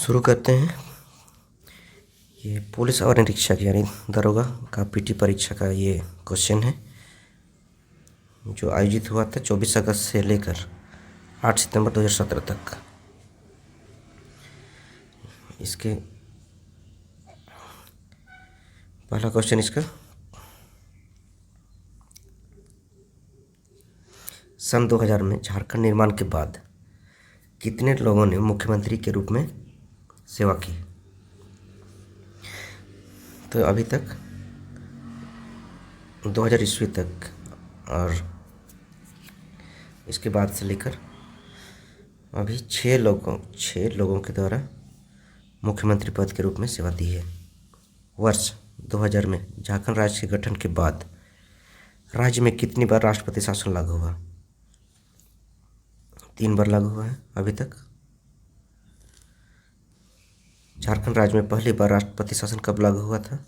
शुरू करते हैं। ये पुलिस और निरीक्षक यानी दरोगा का पीटी परीक्षा का ये क्वेश्चन है जो आयोजित हुआ था 24 अगस्त से लेकर 8 सितंबर 2017 तक। इसके पहला क्वेश्चन इसका, सन 2000 में झारखंड निर्माण के बाद कितने लोगों ने मुख्यमंत्री के रूप में सेवा की? तो अभी तक 2000 ईस्वी तक और इसके बाद से लेकर अभी 6 लोगों के द्वारा मुख्यमंत्री पद के रूप में सेवा दी है। वर्ष 2000 में झारखंड राज्य के गठन के बाद राज्य में कितनी बार राष्ट्रपति शासन लागू हुआ? 3 बार लागू हुआ है अभी तक। झारखंड राज्य में पहली बार राष्ट्रपति शासन कब लागू हुआ था?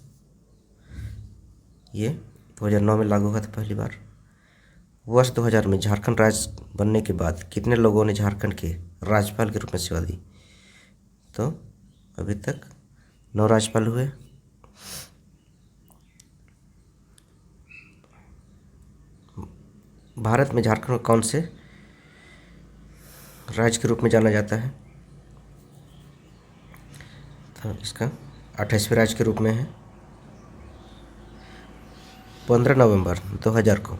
ये 2009 में लागू हुआ था पहली बार। वर्ष 2000 में झारखंड राज्य बनने के बाद कितने लोगों ने झारखंड के राज्यपाल के रूप में सेवा दी? तो अभी तक 9 राज्यपाल हुए। भारत में झारखंड को कौन से राज्य के रूप में जाना जाता है? तो इसका 28वें राज्य के रूप में है। 15 नवंबर 2000 को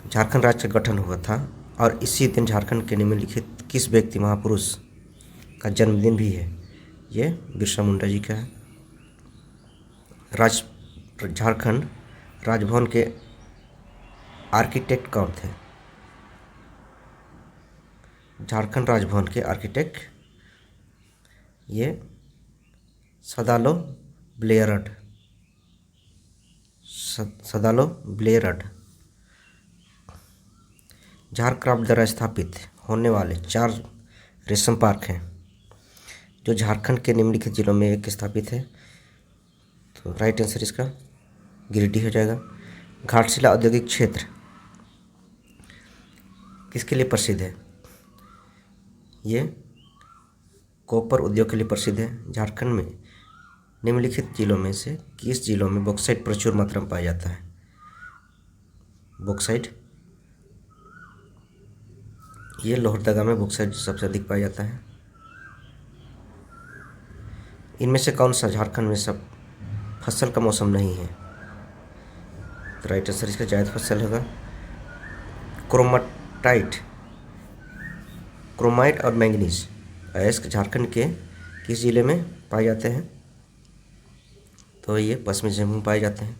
झारखंड राज्य का गठन हुआ था और इसी दिन झारखंड के निम्नलिखित किस व्यक्ति महापुरुष का जन्मदिन भी है? ये बिरसा मुंडा जी का है। झारखंड राजभवन के आर्किटेक्ट कौन थे? झारखंड राजभवन के आर्किटेक्ट ये सदालो ब्लेयरड। झारक्राफ्ट द्वारा स्थापित होने वाले 4 रेशम पार्क हैं जो झारखंड के निम्नलिखित जिलों में एक स्थापित है। तो राइट आंसर इसका गिरिडीह हो जाएगा। घाटशिला औद्योगिक क्षेत्र किसके लिए प्रसिद्ध है? ये कॉपर उद्योग के लिए प्रसिद्ध है। झारखंड में निम्नलिखित जिलों में से किस जिलों में बॉक्साइट प्रचुर मात्रा में पाया जाता है? बॉक्साइट ये लोहरदगा में बॉक्साइट सबसे अधिक पाया जाता है। इनमें से कौन सा झारखंड में सब फसल का मौसम नहीं है? तो राइट आंसर इसका जायद फसल होगा। क्रोमाइट और मैंगनीज अयस्क झारखंड के किस जिले में पाए जाते हैं? तो ये पश्चिमी सिंहभूम में पाए जाते हैं।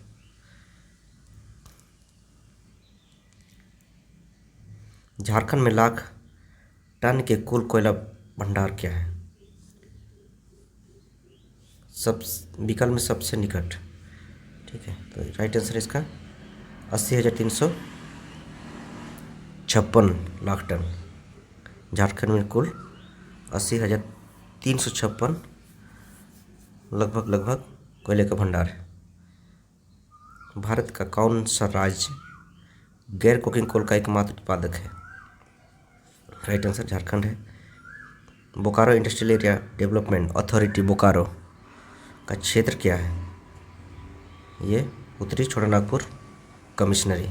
झारखंड में लाख टन के कुल कोयला भंडार क्या है? सब विकल्प में सबसे निकट, ठीक है। तो राइट आंसर इसका 80,356 लाख टन। झारखंड में कुल 80,356 लगभग कोयले का भंडार है। भारत का कौन सा राज्य गैर कोकिंग कोल का एकमात्र उत्पादक है? राइट आंसर झारखंड है। Bokaro industrial area development authority Bokaro का क्षेत्र क्या है? ये उत्तरी छोटानागपुर कमिश्नरी।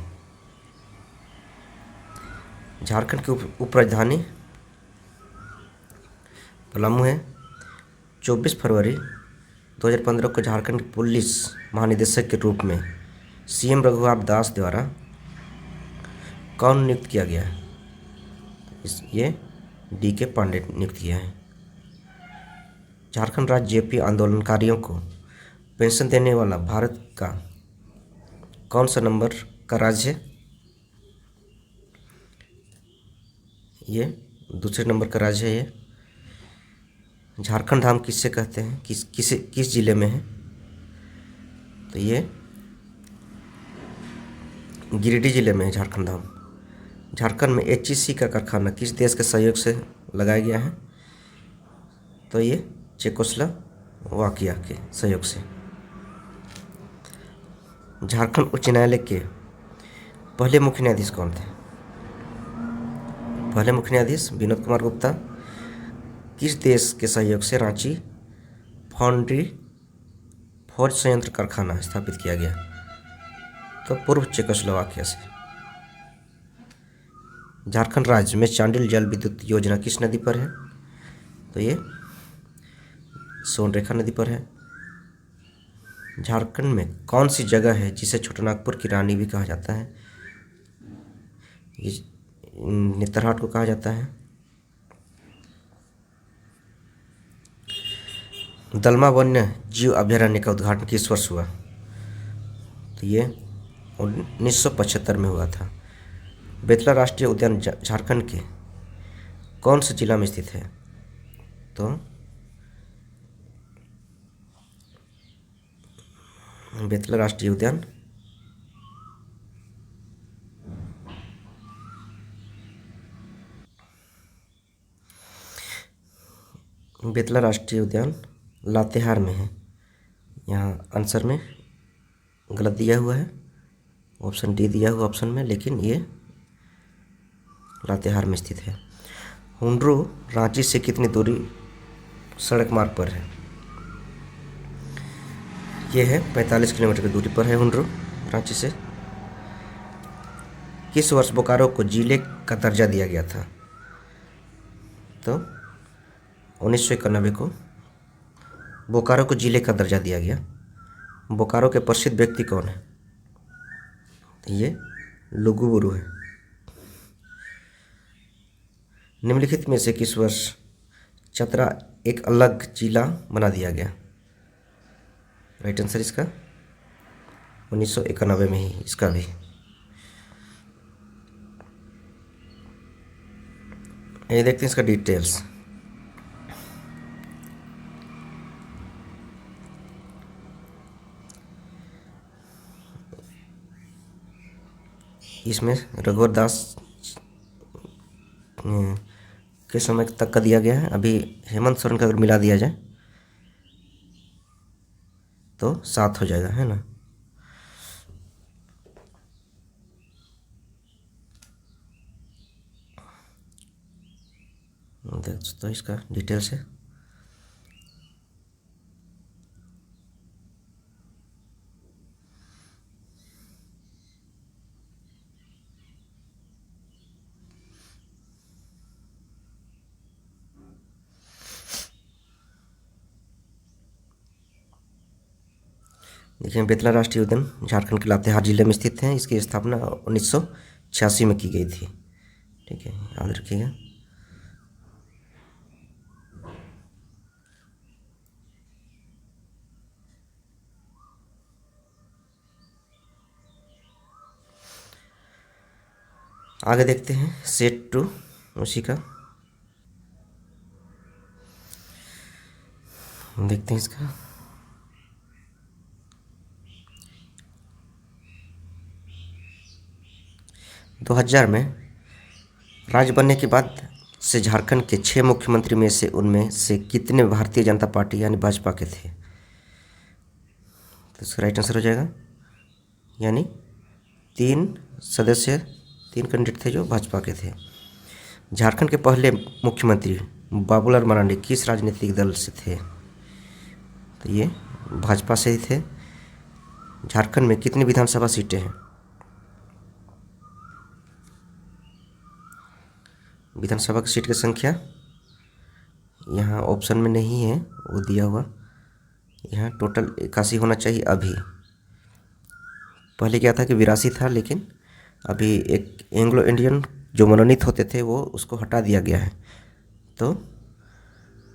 झारखंड की उप राजधानी पलामू है। 24 फरवरी 2015 को झारखंड के पुलिस महानिदेशक के रूप में सीएम रघुवर दास द्वारा कौन नियुक्त किया गया है? ये डीके पांडे नियुक्त किया है। झारखंड राज्य जेपी आंदोलनकारियों को पेंशन देने वाला भारत का कौन सा नंबर का राज्य है? ये दूसरे नंबर का राज्य है। ये झारखंड धाम किससे कहते हैं? किस जिले में है? तो ये गिरिडीह जिले में है झारखंड धाम। झारखंड में एचईसी का कारखाना किस देश के सहयोग से लगाया गया है? तो ये चेकोस्लोवाकिया के सहयोग से। झारखंड उच्च न्यायालय के पहले मुख्य न्यायाधीश कौन थे? पहले मुख्य न्यायाधीश विनोद कुमार गुप्ता, किस देश के सहयोग से रांची फाउंड्री फौज संयंत्र कारखाना स्थापित किया गया? तो पूर्व चेकोस्लोवाकिया से। झारखंड राज्य में चांडिल जल विद्युत योजना किस नदी पर है? तो ये सोनरेखा नदी पर है। झारखंड में कौन सी जगह है जिसे छोटानागपुर की रानी भी कहा जाता है? ये नेतरहाट को कहा जाता है। दलमा वन्य जीव अभयारण्य का उद्घाटन किस वर्ष हुआ? तो ये 1975 में हुआ था। बेतला राष्ट्रीय उद्यान झारखंड के कौन से जिला में स्थित है? तो बेतला राष्ट्रीय उद्यान लातेहार में है। यहाँ आंसर में गलत दिया हुआ है, ऑप्शन डी दिया हुआ ऑप्शन में, लेकिन ये लातेहार में स्थित है। हुंड्रू रांची से कितनी दूरी सड़क मार्ग पर है? ये है 45 किलोमीटर की दूरी पर है हुंड्रू रांची से। किस वर्ष बोकारो को जिले का दर्जा दिया गया था? तो 1991 को बोकारो को जिले का दर्जा दिया गया। बोकारो के प्रसिद्ध व्यक्ति कौन है? ये लुगुबुरु है। निम्नलिखित में से किस वर्ष चतरा एक अलग जिला बना दिया गया? राइट आंसर इसका 1991 में ही इसका भी। ये देखते हैं इसका डिटेल्स। इसमें रघुवर दास के समय तक का दिया गया है। अभी हेमंत सोरेन का अगर मिला दिया जाए तो 7 हो जाएगा, है ना। तो इसका डिटेल्स है। देखिए बेतला राष्ट्रीय उद्यान झारखंड के लातेहार जिले में स्थित है। इसकी स्थापना 1986 में की गई थी। ठीक है, याद रखिएगा। आगे देखते हैं सेट 2 उसी का देखते हैं इसका। दो 2000 में राज्य बनने के बाद से झारखंड के 6 मुख्यमंत्री में से उनमें से कितने भारतीय जनता पार्टी यानी भाजपा के थे? तो इसका राइट आंसर हो जाएगा, यानी 3 सदस्य 3 कैंडिडेट थे जो भाजपा के थे। झारखंड के पहले मुख्यमंत्री बाबूलाल मरांडी किस राजनीतिक दल से थे? तो ये भाजपा से ही थे। झारखंड में कितनी विधानसभा सीटें हैं? विधानसभा की सीट की संख्या यहाँ ऑप्शन में नहीं है, वो दिया हुआ। यहाँ टोटल 81 होना चाहिए अभी। पहले क्या था कि 82 था, लेकिन अभी एक एंग्लो इंडियन जो मनोनीत होते थे वो उसको हटा दिया गया है। तो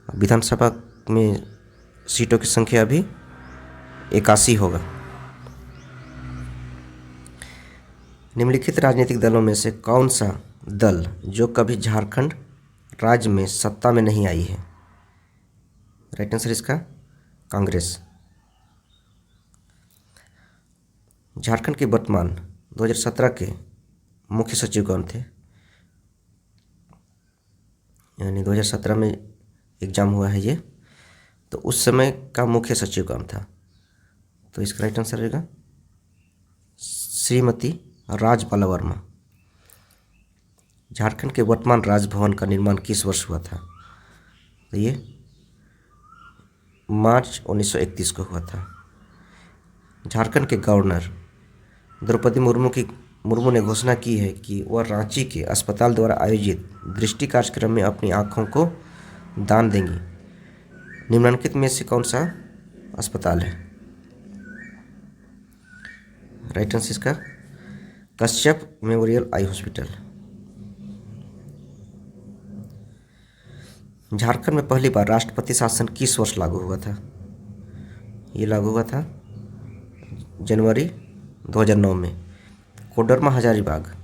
विधानसभा में सीटों की संख्या अभी 81 होगा। निम्नलिखित राजनीतिक दलों में से कौन सा दल जो कभी झारखंड राज्य में सत्ता में नहीं आई है? राइट आंसर इसका कांग्रेस। झारखंड के वर्तमान 2017 के मुख्य सचिव कौन थे? यानी 2017 में एग्जाम हुआ है ये, तो उस समय का मुख्य सचिव कौन था? तो इसका राइट आंसर रहेगा श्रीमती राजबाला वर्मा। झारखंड के वर्तमान राजभवन का निर्माण किस वर्ष हुआ था? तो ये मार्च 1931 को हुआ था। झारखंड के गवर्नर द्रौपदी मुर्मू ने घोषणा की है कि वह रांची के अस्पताल द्वारा आयोजित दृष्टि कार्यक्रम में अपनी आँखों को दान देंगी। निम्नलिखित में से कौन सा अस्पताल है? राइट आंसर इसका Kashyap memorial eye hospital. Jharkhand में पहली बार राष्ट्रपति शासन किस वर्ष लागू हुआ था? ये लागू हुआ था जनवरी 2009 में। कोडरमा हजारीबाग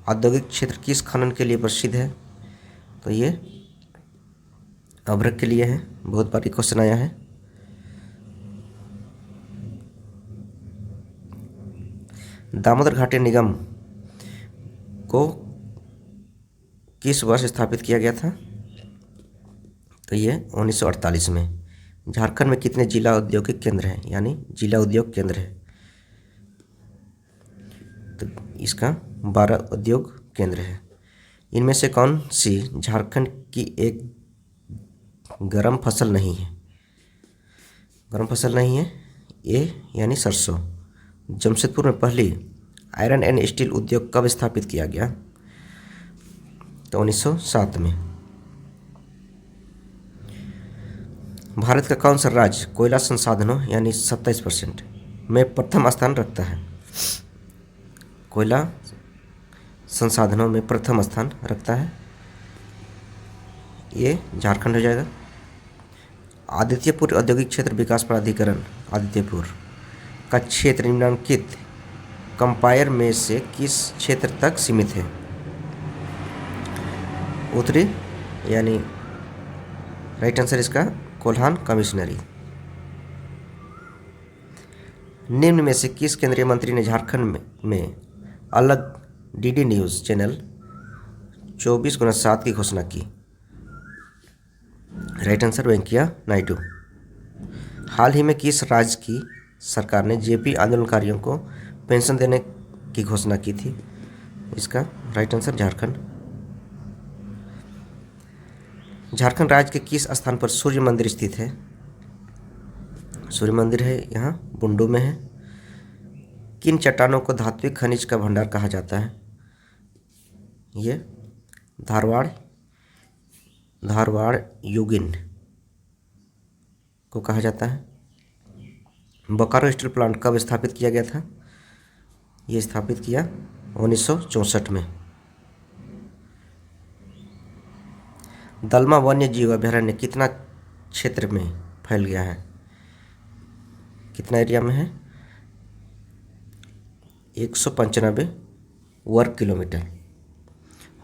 औद्योगिक क्षेत्र किस खनन के लिए प्रसिद्ध है? तो ये अभ्रक के लिए है। बहुत बार क्वेश्चन आया है। दामोदर घाटी निगम को किस वर्ष स्थापित किया गया था? तो ये 1948 में। झारखंड में कितने जिला औद्योगिक केंद्र हैं, यानी जिला उद्योग केंद्र है? तो इसका 12 उद्योग केंद्र है। इनमें से कौन सी झारखंड की एक गर्म फसल नहीं है? गर्म फसल नहीं है ए यानी सरसों। जमशेदपुर में पहली आयरन एंड स्टील उद्योग कब स्थापित किया गया? तो 1907 में। भारत का कौन सा राज्य कोयला संसाधनों यानी 27% में प्रथम स्थान रखता है? कोयला संसाधनों में प्रथम स्थान रखता है, ये झारखंड हो जाएगा। आदित्यपुर औद्योगिक क्षेत्र विकास प्राधिकरण आदित्यपुर का क्षेत्र निम्नलिखित कंपायर में से किस क्षेत्र तक सीमित है? उत्तरी यानी राइट आंसर इसका कोल्हान कमिश्नरी। निम्न में से किस केंद्रीय मंत्री ने झारखंड में अलग डीडी न्यूज़ चैनल 24x7 की घोषणा की? Right answer Venkaiah Naidu. हाल ही में किस राज्य की सरकार ने जेपी आंदोलनकारियों को पेंशन देने की घोषणा की थी? इसका राइट आंसर झारखंड। झारखंड राज्य के किस स्थान पर सूर्य मंदिर स्थित है? सूर्य मंदिर है यहाँ बुंडू में है। किन चट्टानों को धात्विक खनिज का भंडार कहा जाता है? ये धारवाड़ युगिन को कहा जाता है। बोकारो स्टील प्लांट कब स्थापित किया गया था? ये स्थापित किया 1964 में। दलमा वन्य जीव अभयारण्य कितना क्षेत्र में फैल गया है? कितना एरिया में है? 195 वर्ग किलोमीटर।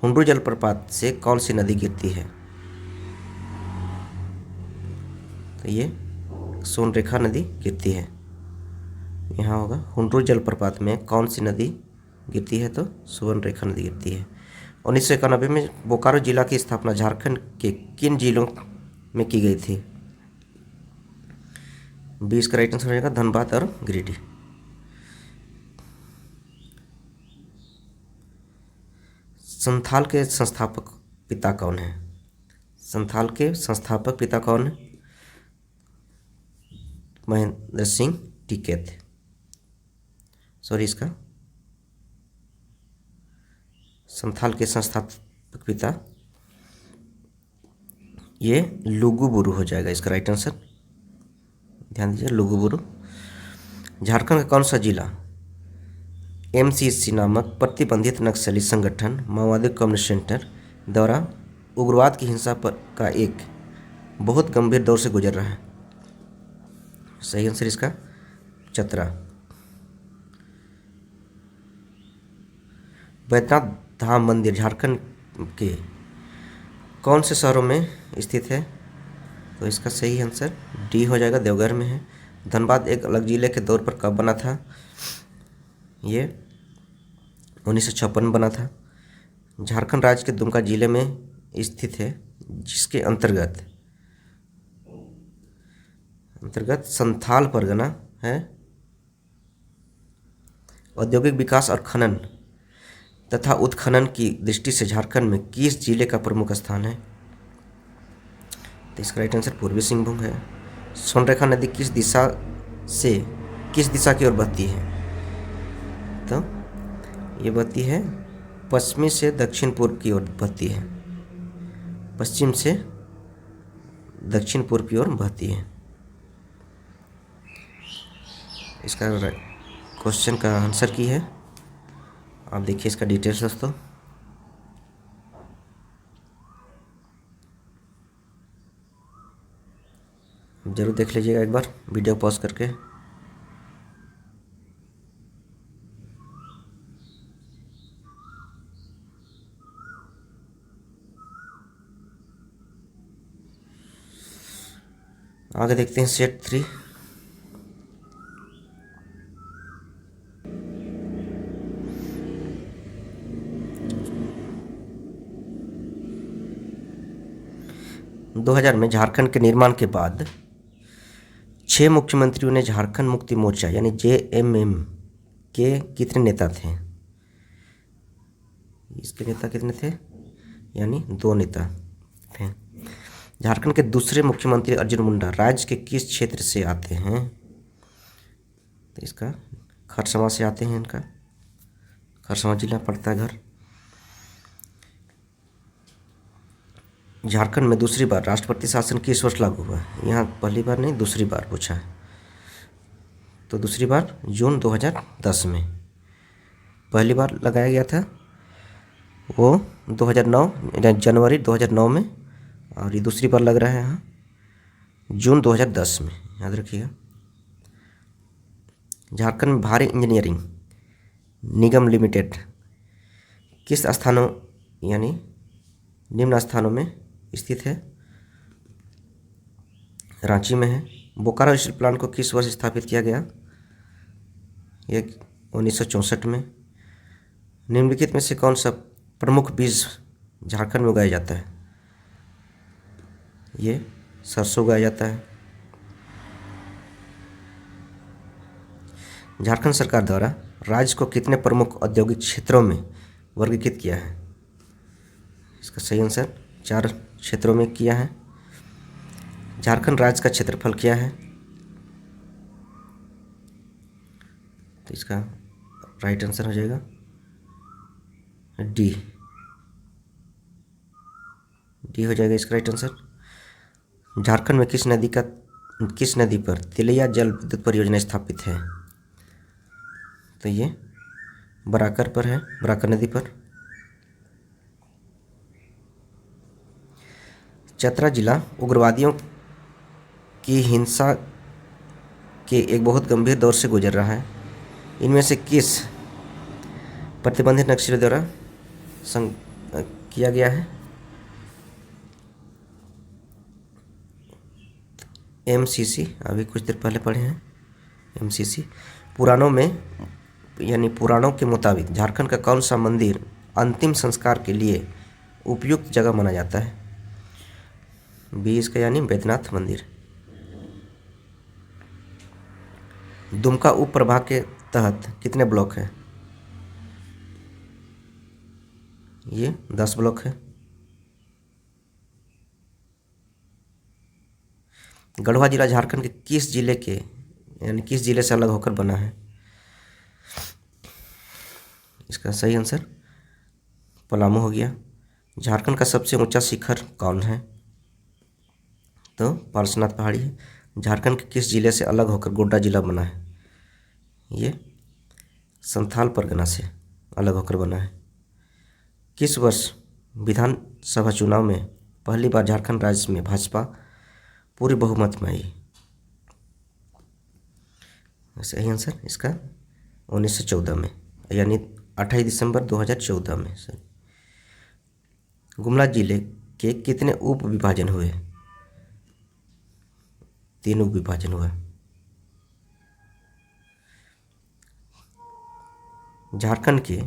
हुंडरू जलप्रपात से कौन सी नदी गिरती है? तो ये सोनरेखा नदी गिरती है। यहाँ होगा हुंडरू जलप्रपात में कौन सी नदी गिरती है? तो सुवर्णरेखा नदी गिरती है। 1991 में बोकारो जिला की स्थापना झारखंड के किन जिलों में की गई थी? 20 का राइट आंसर हो जाएगा धनबाद और गिरिडीह। संथाल के संस्थापक पिता कौन है? संथाल के संस्थापक पिता कौन है? महेंद्र सिंह टिकैत। सॉरी, इसका संथाल के संस्थापक पिता ये लुगुबुरु हो जाएगा इसका राइट आंसर। ध्यान दीजिए लुगुबुरु। झारखंड का कौन सा जिला एमसीसी नामक प्रतिबंधित नक्सली संगठन माओवादी कम्युनिस्ट सेंटर द्वारा उग्रवाद की हिंसा पर का एक बहुत गंभीर दौर से गुजर रहा है? सही आंसर इसका चतरा। बैद्यनाथ धाम मंदिर झारखंड के कौन से शहरों में स्थित है? तो इसका सही आंसर डी हो जाएगा, देवघर में है। धनबाद एक अलग जिले के तौर पर कब बना था? ये 1956 में बना था। झारखंड राज्य के दुमका जिले में स्थित है, जिसके अंतर्गत संथाल परगना है। औद्योगिक विकास और खनन तथा उत्खनन की दृष्टि से झारखंड में किस जिले का प्रमुख स्थान है? तो इसका राइट आंसर पूर्वी सिंहभूम है। स्वर्णरेखा नदी किस दिशा की ओर बहती है? तो ये बहती है पश्चिमी से दक्षिण पूर्व की ओर बहती है, पश्चिम से दक्षिण पूर्व की ओर बहती है। इसका क्वेश्चन का आंसर की है, आप देखिए इसका डिटेल्स दोस्तों। जरूर देख लीजिएगा एक बार वीडियो पॉज करके। आगे देखते हैं सेट 3। दो 2000 में झारखंड के निर्माण के बाद 6 मुख्यमंत्रियों ने झारखंड मुक्ति मोर्चा यानी JMM के कितने नेता थे? इसके नेता कितने थे? यानी 2 नेता थे। झारखंड के दूसरे मुख्यमंत्री अर्जुन मुंडा राज्य के किस क्षेत्र से आते हैं? तो इसका खरसावां से आते हैं। इनका खरसावां जिला पड़ता है घर। झारखंड में दूसरी बार राष्ट्रपति शासन किस वर्ष लागू हुआ है? यहाँ पहली बार नहीं, दूसरी बार पूछा है। तो दूसरी बार जून 2010 में। पहली बार लगाया गया था वो 2009 जनवरी 2009 में, और ये दूसरी बार लग रहा है यहाँ जून 2010 में, याद रखिएगा। झारखंड में भारी इंजीनियरिंग निगम लिमिटेड किस स्थानों यानी निम्न स्थानों में स्थित है? रांची में है। बोकारो स्टील प्लांट को किस वर्ष स्थापित किया गया? ये 1964 में। निम्नलिखित में से कौन सा प्रमुख बीज झारखंड में उगाया जाता है? ये सरसों उगाया जाता है। झारखंड सरकार द्वारा राज्य को कितने प्रमुख औद्योगिक क्षेत्रों में वर्गीकृत किया है? इसका सही आंसर 4 क्षेत्रों में किया है। झारखंड राज्य का क्षेत्रफल क्या है? तो इसका राइट आंसर हो जाएगा डी हो जाएगा इसका राइट आंसर। झारखंड में किस नदी पर तिलैया जल विद्युत परियोजना स्थापित है? तो ये बराकर पर है, बराकर नदी पर। चतरा जिला उग्रवादियों की हिंसा के एक बहुत गंभीर दौर से गुजर रहा है। इनमें से किस प्रतिबंधित नक्सली द्वारा किया गया है? MCC, अभी कुछ देर पहले पढ़े हैं MCC। पुराणों के मुताबिक झारखंड का कौन सा मंदिर अंतिम संस्कार के लिए उपयुक्त जगह माना जाता है? 20 का यानी बैद्यनाथ मंदिर। दुमका उप प्रभाग के तहत कितने ब्लॉक हैं? ये 10 ब्लॉक है। गढ़वा जिला झारखंड के किस जिले से अलग होकर बना है? इसका सही आंसर पलामू हो गया। झारखंड का सबसे ऊंचा शिखर कौन है? तो पार्श्वनाथ पहाड़ी है। झारखंड के किस जिले से अलग होकर गोड्डा जिला बना है? ये संथाल परगना से अलग होकर बना है। किस वर्ष विधानसभा चुनाव में पहली बार झारखंड राज्य में भाजपा पूरी बहुमत में आई? सही आंसर इसका 1914 में, यानी 28 दिसंबर 2014 में। गुमला जिले के कितने उप विभाजन हुए? 3 उप विभाजन हुआ। झारखंड के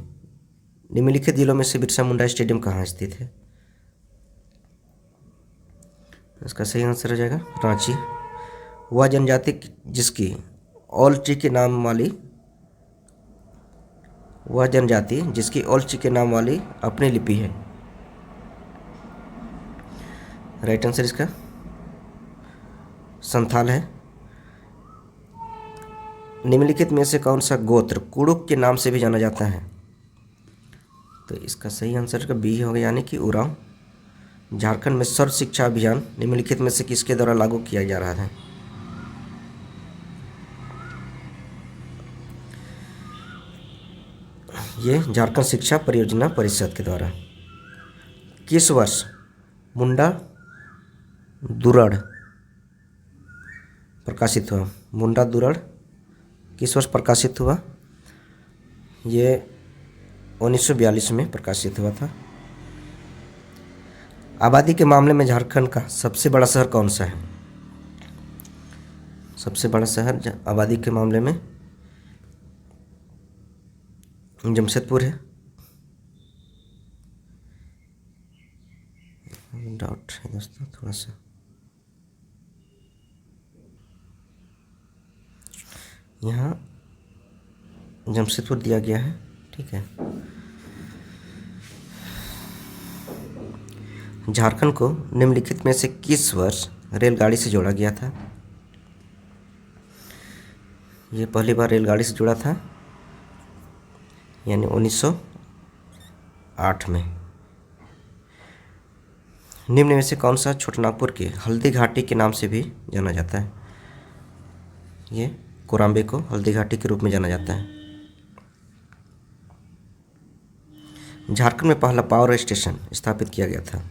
निम्नलिखित जिलों में से बिरसा मुंडा स्टेडियम कहाँ स्थित है? इसका सही आंसर हो जाएगा रांची। वह जनजाति जिसकी औलची के नाम वाली अपनी लिपि है। राइट आंसर इसका संथाल है। निम्नलिखित में से कौन सा गोत्र कुड़ुक के नाम से भी जाना जाता है? तो इसका सही आंसर का बी होगा, यानी कि उरांव। झारखंड में सर्व शिक्षा अभियान निम्नलिखित में से किसके द्वारा लागू किया जा रहा है? ये झारखंड शिक्षा परियोजना परिषद के द्वारा। किस वर्ष मुंडा दुरड़ प्रकाशित हुआ? मुंडा दुरड़ किस वर्ष प्रकाशित हुआ? ये 1942 में प्रकाशित हुआ था। आबादी के मामले में झारखंड का सबसे बड़ा शहर कौन सा है? सबसे बड़ा शहर आबादी के मामले में जमशेदपुर है। डाउट है दोस्तों थोड़ा सा। यहाँ जमशेदपुर दिया गया है, ठीक है। झारखंड को निम्नलिखित में से किस वर्ष रेलगाड़ी से जोड़ा गया था? ये पहली बार रेलगाड़ी से जुड़ा था, यानी 1908 में। निम्न में से कौन सा छोटानागपुर के हल्दी घाटी के नाम से भी जाना जाता है? ये कोराम्बे को हल्दी घाटी के रूप में जाना जाता है। झारखंड में पहला पावर स्टेशन स्थापित किया गया था।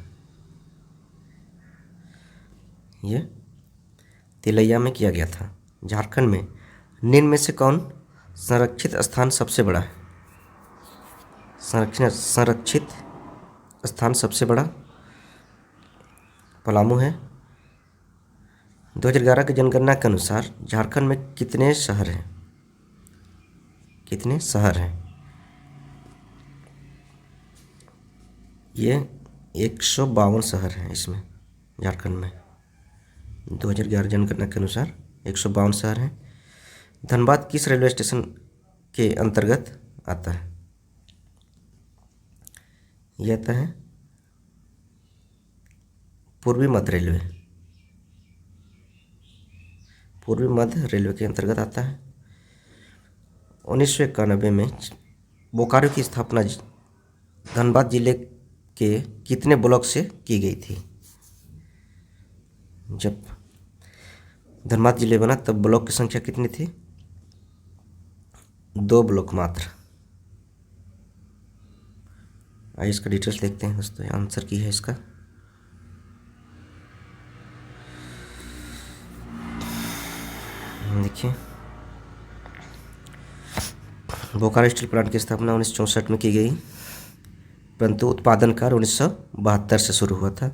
ये तिलैया में किया गया था। झारखंड में निम्न में से कौन संरक्षित स्थान सबसे बड़ा है? संरक्षित स्थान सबसे बड़ा पलामू है। 2011 की जनगणना के अनुसार झारखंड में कितने शहर हैं? कितने शहर हैं? ये 152 शहर हैं इसमें झारखंड में। 2011 जनगणना के अनुसार 152 शहर हैं। धनबाद किस रेलवे स्टेशन के अंतर्गत आता है? यह आता है पूर्वी मध्य रेलवे। पूर्वी मध्य रेलवे के अंतर्गत आता है। 1991 में बोकारो की स्थापना धनबाद जिले के कितने ब्लॉक से की गई थी? जब धनबाद जिले बना तब ब्लॉक की संख्या कितनी थी? 2 ब्लॉक मात्र। आइए इसका डिटेल्स देखते हैं दोस्तों। आंसर की है इसका। देखिए, बोकारो स्टील प्लांट की स्थापना 1964 में की गई, परंतु उत्पादन कार्य 1972 से शुरू हुआ था।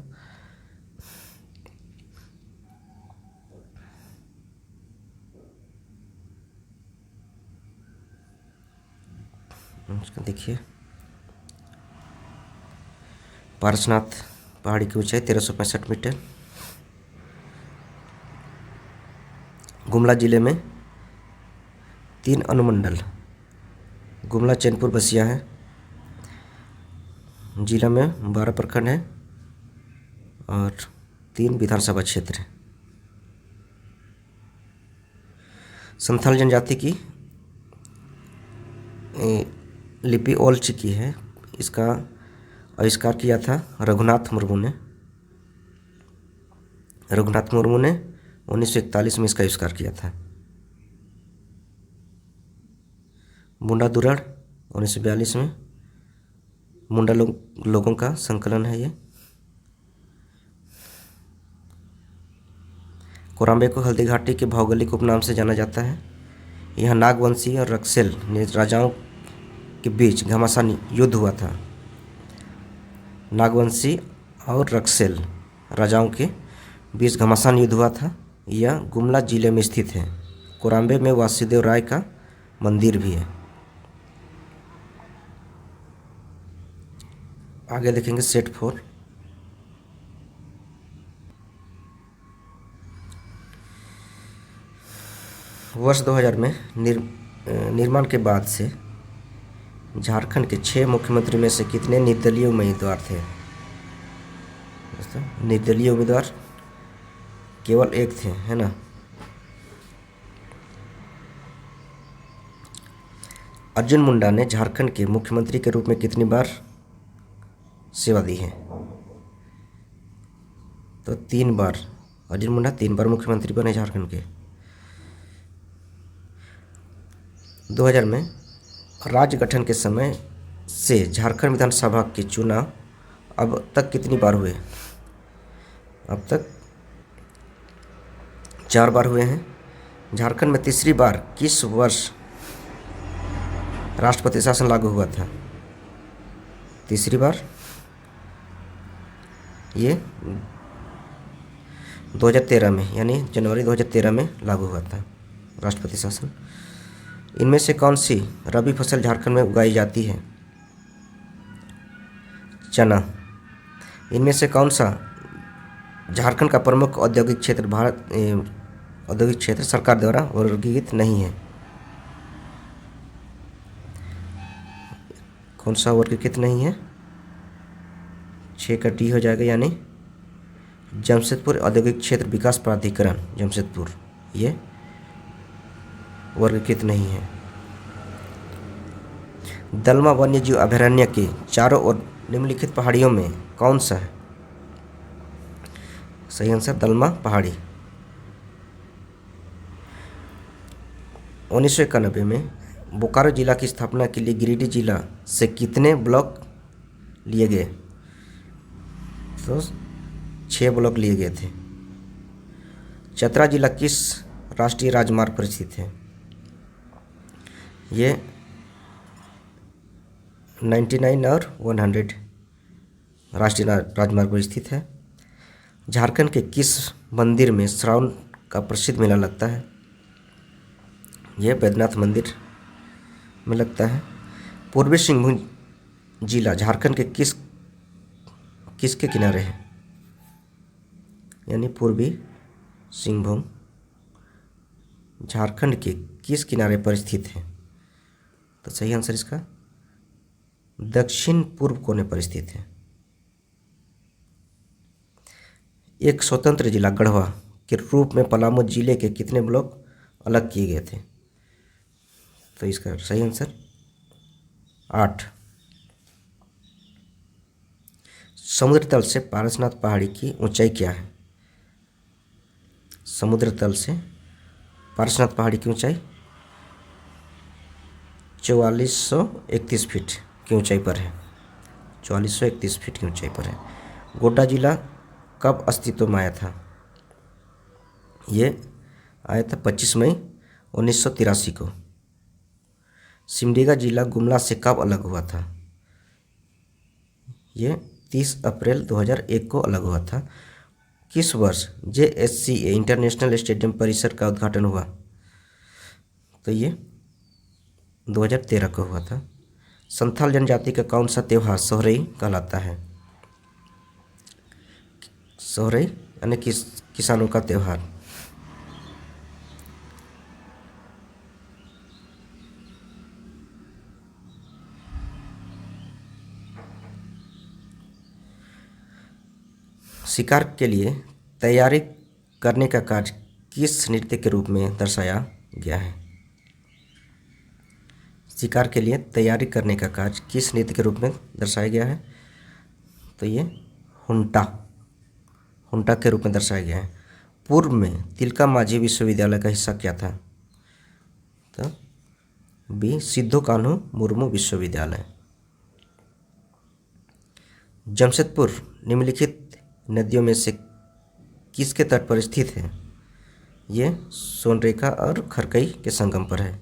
उसका देखिए, पारसनाथ पहाड़ी की ऊंचाई 1365 मीटर। गुमला जिले में 3 अनुमंडल गुमला, चैनपुर, बसिया है। जिला में 12 प्रखंड हैं और 3 विधानसभा क्षेत्र हैं। संथाल जनजाति की लिपि ओल चिकी है। इसका आविष्कार किया था रघुनाथ मुर्मू ने। 1941 में इसका आविष्कार किया था। मुंडा दुरड़ 1942 में। मुंडा लोगों का संकलन है ये। कोराम्बे को हल्दी घाटी के भौगोलिक उपनाम से जाना जाता है। यहाँ नागवंशी और रक्सेल राजाओं के बीच घमासान युद्ध हुआ था। नागवंशी और रक्सेल राजाओं के बीच घमासान युद्ध हुआ था। यह गुमला जिले में स्थित है। कोराम्बे में वासुदेव राय का मंदिर भी है। आगे देखेंगे सेट 4। वर्ष 2000 में निर्माण के बाद से झारखंड के 6 मुख्यमंत्री में से कितने निर्दलीय उम्मीदवार थे? निर्दलीय उम्मीदवार केवल एक थे, है ना। अर्जुन मुंडा ने झारखंड के मुख्यमंत्री के रूप में कितनी बार सेवा दी है? तो 3 बार। अर्जुन मुंडा 3 बार मुख्यमंत्री बने झारखंड के। 2000 में राज्य गठन के समय से झारखंड विधानसभा के चुनाव अब तक कितनी बार हुए? अब तक 4 बार हुए हैं। झारखंड में तीसरी बार किस वर्ष राष्ट्रपति शासन लागू हुआ था? तीसरी बार ये 2013 में, यानी जनवरी 2013 में लागू हुआ था राष्ट्रपति शासन। इनमें से कौन सी रबी फसल झारखंड में उगाई जाती है? चना। इनमें से कौन सा झारखंड का प्रमुख औद्योगिक क्षेत्र औद्योगिक क्षेत्र सरकार द्वारा वर्गीकृत नहीं है? कौन सा वर्गीकृत नहीं है? 6 का डी हो जाएगा, यानी जमशेदपुर औद्योगिक क्षेत्र विकास प्राधिकरण जमशेदपुर, ये वर्गीकृत नहीं है। दलमा वन्यजीव अभयारण्य के चारों ओर निम्नलिखित पहाड़ियों में कौन सा है? सही आंसर दलमा पहाड़ी। 1991 में बोकारो जिला की स्थापना के लिए गिरिडीह जिला से कितने ब्लॉक लिए गए? तो 6 ब्लॉक लिए गए थे। चतरा जिला किस राष्ट्रीय राजमार्ग पर स्थित है? ये 99 और 100 राष्ट्रीय राजमार्ग पर स्थित है। झारखंड के किस मंदिर में श्रावण का प्रसिद्ध मेला लगता है? यह बैद्यनाथ मंदिर में लगता है। पूर्वी सिंहभूम जिला झारखंड के किसके किनारे है? यानी पूर्वी सिंहभूम झारखंड के किस किनारे पर स्थित है? तो सही आंसर इसका दक्षिण पूर्व कोने पर स्थित है। एक स्वतंत्र जिला गढ़वा के रूप में पलामू जिले के कितने ब्लॉक अलग किए गए थे? तो इसका सही आंसर 8। समुद्र तल से पारसनाथ पहाड़ी की ऊंचाई क्या है? समुद्र तल से पारसनाथ पहाड़ी की ऊंचाई 4431 फीट की ऊंचाई पर है। 4431 फीट की ऊंचाई पर है। गोड्डा जिला कब अस्तित्व में आया था? ये आया था 25 मई 1983 को। सिमडेगा जिला गुमला से कब अलग हुआ था? ये 30 अप्रैल 2001 को अलग हुआ था। किस वर्ष JSCA इंटरनेशनल स्टेडियम परिसर का उद्घाटन हुआ? तो ये 2013 को हुआ था। संथाल जनजाति का कौन सा त्यौहार सोहरई कहलाता है? सोहरई यानी किसानों का त्यौहार। शिकार के लिए तैयारी करने का कार्य किस नृत्य के रूप में दर्शाया गया है? शिकार के लिए तैयारी करने का कार्य किस नृत्य के रूप में दर्शाया गया है? तो ये हुंटा के रूप में दर्शाया गया है। पूर्व में तिलका मांझी विश्वविद्यालय का हिस्सा क्या था? तो बी सिद्धू कान्हू मुर्मू विश्वविद्यालय। जमशेदपुर निम्नलिखित नदियों में से किसके तट पर स्थित है? ये सोनरेखा और खरकई के संगम पर है।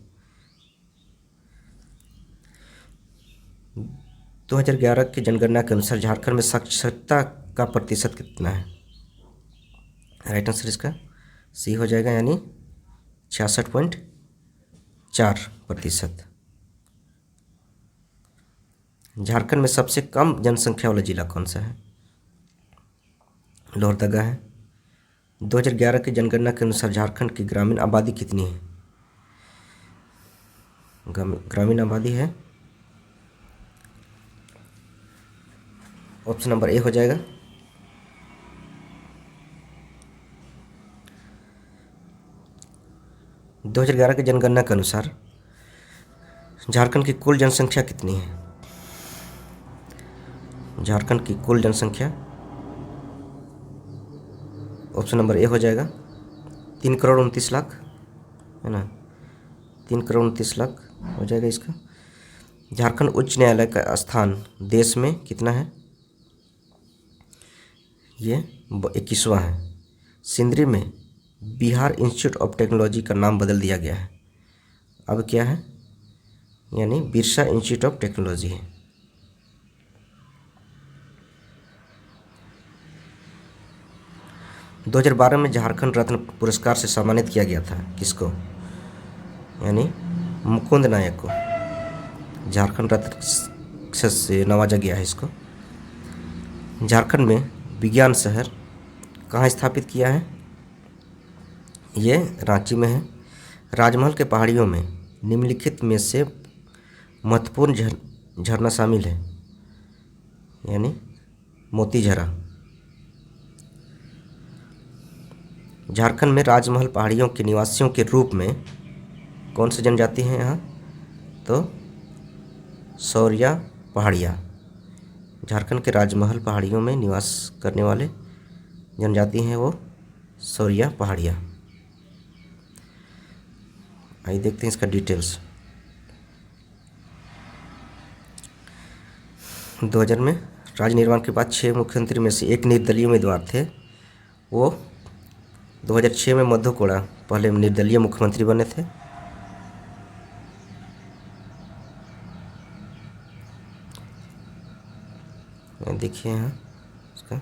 2011 की जनगणना के अनुसार झारखंड में साक्षरता का प्रतिशत कितना है? राइट आंसर इसका सी हो जाएगा, यानी 66.4%। झारखंड में सबसे कम जनसंख्या वाला जिला कौन सा है? लोहरदगा है। 2011 की जनगणना के अनुसार झारखंड की ग्रामीण आबादी कितनी है? ग्रामीण आबादी है, ऑप्शन नंबर ए हो जाएगा 2011 की जनगणना के अनुसार झारखंड की कुल जनसंख्या कितनी है? झारखंड की कुल जनसंख्या ऑप्शन नंबर ए हो जाएगा 3,29,00,000, है ना, 3,29,00,000 हो जाएगा इसका। झारखंड उच्च न्यायालय का स्थान देश में कितना है? ये 21वां है। सिंदरी में बिहार इंस्टीट्यूट ऑफ टेक्नोलॉजी का नाम बदल दिया गया है, अब क्या है, यानी बिरसा इंस्टीट्यूट ऑफ टेक्नोलॉजी है। – 2012 में झारखंड रत्न पुरस्कार से सम्मानित किया गया था, किसको? यानी मुकुंद नायक को झारखंड रत्न से नवाजा गया है इसको। झारखंड में विज्ञान शहर कहाँ स्थापित किया है? ये रांची में है। राजमहल के पहाड़ियों में निम्नलिखित में से महत्वपूर्ण झरना शामिल है, यानी मोती झरा। झारखंड में राजमहल पहाड़ियों के निवासियों के रूप में कौन सी जनजाति है यहाँ? तो सौरिया पहाड़िया। झारखंड के राजमहल पहाड़ियों में निवास करने वाले जनजाति हैं वो सौरिया पहाड़िया। आइए देखते हैं इसका डिटेल्स। 2000 में राज्य निर्माण के बाद 6 मुख्यमंत्री में से एक निर्दलीय उम्मीदवार थे। वो 2006 में मधु कोड़ा पहले निर्दलीय मुख्यमंत्री बने थे। देखिए यहाँ इसका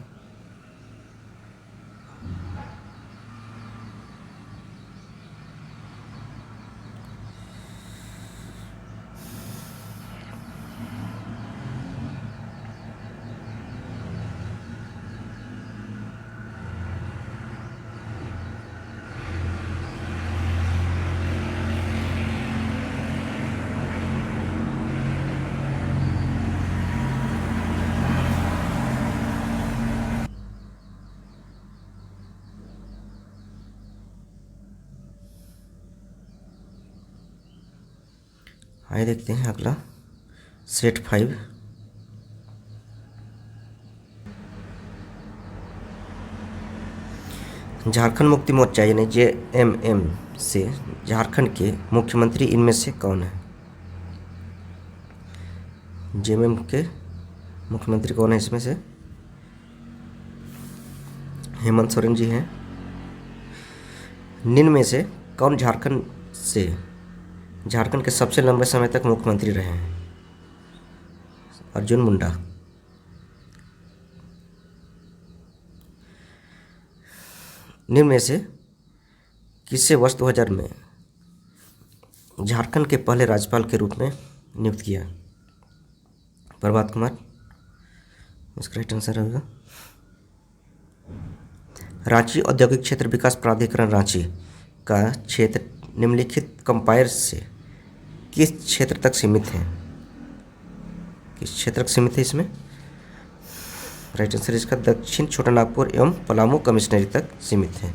आइए देखते हैं अगला सेट 5। झारखंड मुक्ति मोर्चा यानी JMM से झारखंड के मुख्यमंत्री इनमें से कौन है? JMM के मुख्यमंत्री कौन है इसमें से? हेमंत सोरेन जी हैं। निम्न में से कौन झारखंड के सबसे लंबे समय तक मुख्यमंत्री रहे हैं? अर्जुन मुंडा। निम्न में से किसे वर्ष 2000 में झारखंड के पहले राज्यपाल के रूप में नियुक्त किया? प्रभात कुमार इसका राइट आंसर होगा। रांची औद्योगिक क्षेत्र विकास प्राधिकरण रांची का क्षेत्र निम्नलिखित कंपायर से किस क्षेत्र तक सीमित है? किस क्षेत्र तक सीमित है इसमें? राइट आंसर इसका दक्षिण छोटा नागपुर एवं पलामू कमिश्नरी तक सीमित है।